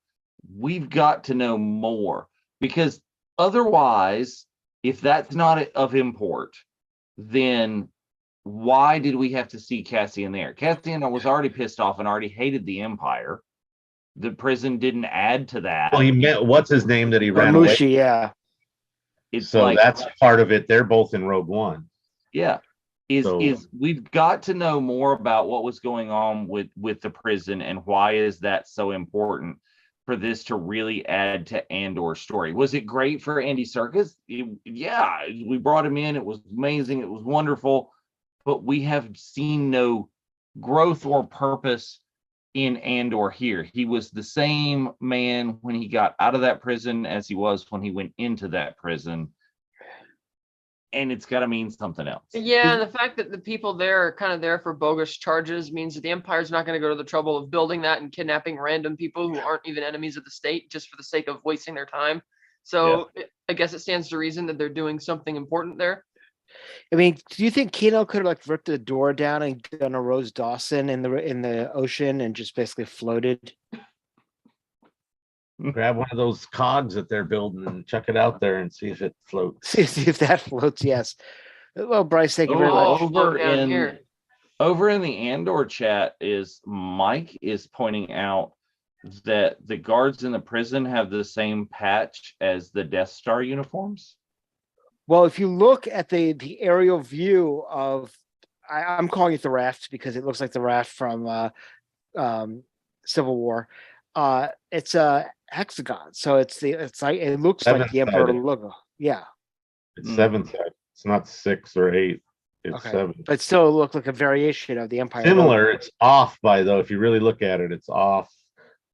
We've got to know more, because otherwise, if that's not of import, then why did we have to see Cassian there? Cassian was already pissed off and already hated the Empire. The prison didn't add to that. Well, he met what's his name that he ran away. Yeah. It's so that's part of it. They're both in Rogue One. Yeah. Is we've got to know more about what was going on with the prison, and why is that so important for this to really add to Andor's story. Was it great for Andy Serkis? Yeah, we brought him in. It was amazing. It was wonderful. But we have seen no growth or purpose in Andor here. He was the same man when he got out of that prison as he was when he went into that prison. And it's got to mean something else. Yeah, and the fact that the people there are kind of there for bogus charges means that the Empire's not going to go to the trouble of building that and kidnapping random people who aren't even enemies of the state just for the sake of wasting their time. So I guess it stands to reason that they're doing something important there. I mean, do you think Kino could have like ripped the door down and done a Rose Dawson in the ocean and just basically floated? Grab one of those cogs that they're building and chuck it out there and see if it floats. See if that floats. Yes. Well, Bryce, thank you very Oh, much. Float down here. over in the Andor chat is Mike is pointing out that the guards in the prison have the same patch as the Death Star uniforms. Well, if you look at the aerial view of, I'm calling it the raft because it looks like the raft from Civil War. It's a hexagon, so it's like it looks like the Emperor Seven-sided. logo. Yeah. It's 7 sided. It's not 6 or 8. It's Okay. 7. But still look like a variation of the Empire. Similar. logo. It's off by though. If you really look at it, it's off.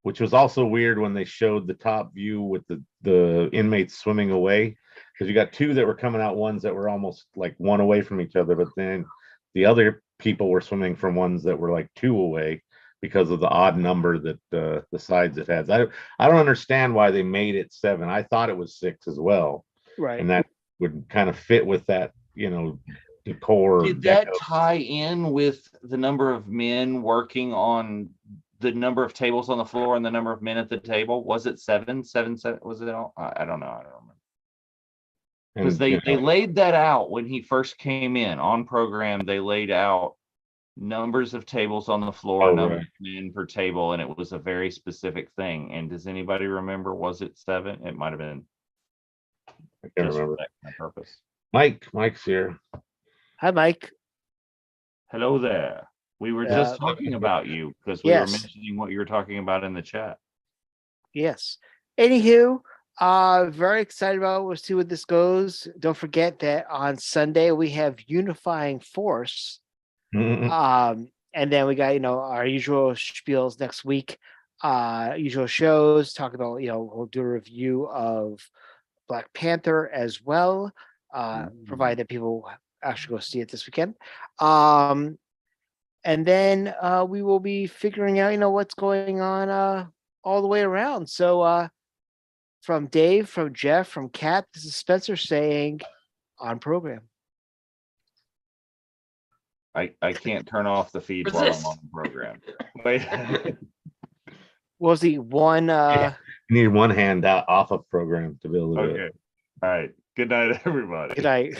Which was also weird when they showed the top view with the inmates swimming away, because you got 2 that were coming out, ones that were almost like 1 away from each other, but then the other people were swimming from ones that were like 2 away because of the odd number that the sides it has. I don't understand why they made it 7. I thought it was 6 as well, Right. and that would kind of fit with that, decor. Did that tie in with the number of men working on the number of tables on the floor and the number of men at the table? Was it 7? 7, 7? Was it all? I don't know. I don't remember. Because they laid that out when he first came in on program. They laid out numbers of tables on the floor, numbers of men per table, and it was a very specific thing. And does anybody remember? Was it 7? It might have been. I can't remember. For that kind of purpose. Mike's here. Hi, Mike. Hello there. We were just talking about you because we were mentioning what you were talking about in the chat. Yes. Anywho, very excited about we'll see where this goes. Don't forget that on Sunday we have Unifying Force. And then we got, our usual spiels next week. Usual shows, talk about, we'll do a review of Black Panther as well, provided that people actually go see it this weekend. And then we will be figuring out, what's going on all the way around. So from Dave, from Jeff, from Kat, this is Spencer saying on program. I can't turn off the feed while I'm on the program. Wait. What was the one? You need one hand out off of program to be able to do it. Okay. All right. Good night, everybody. Good night.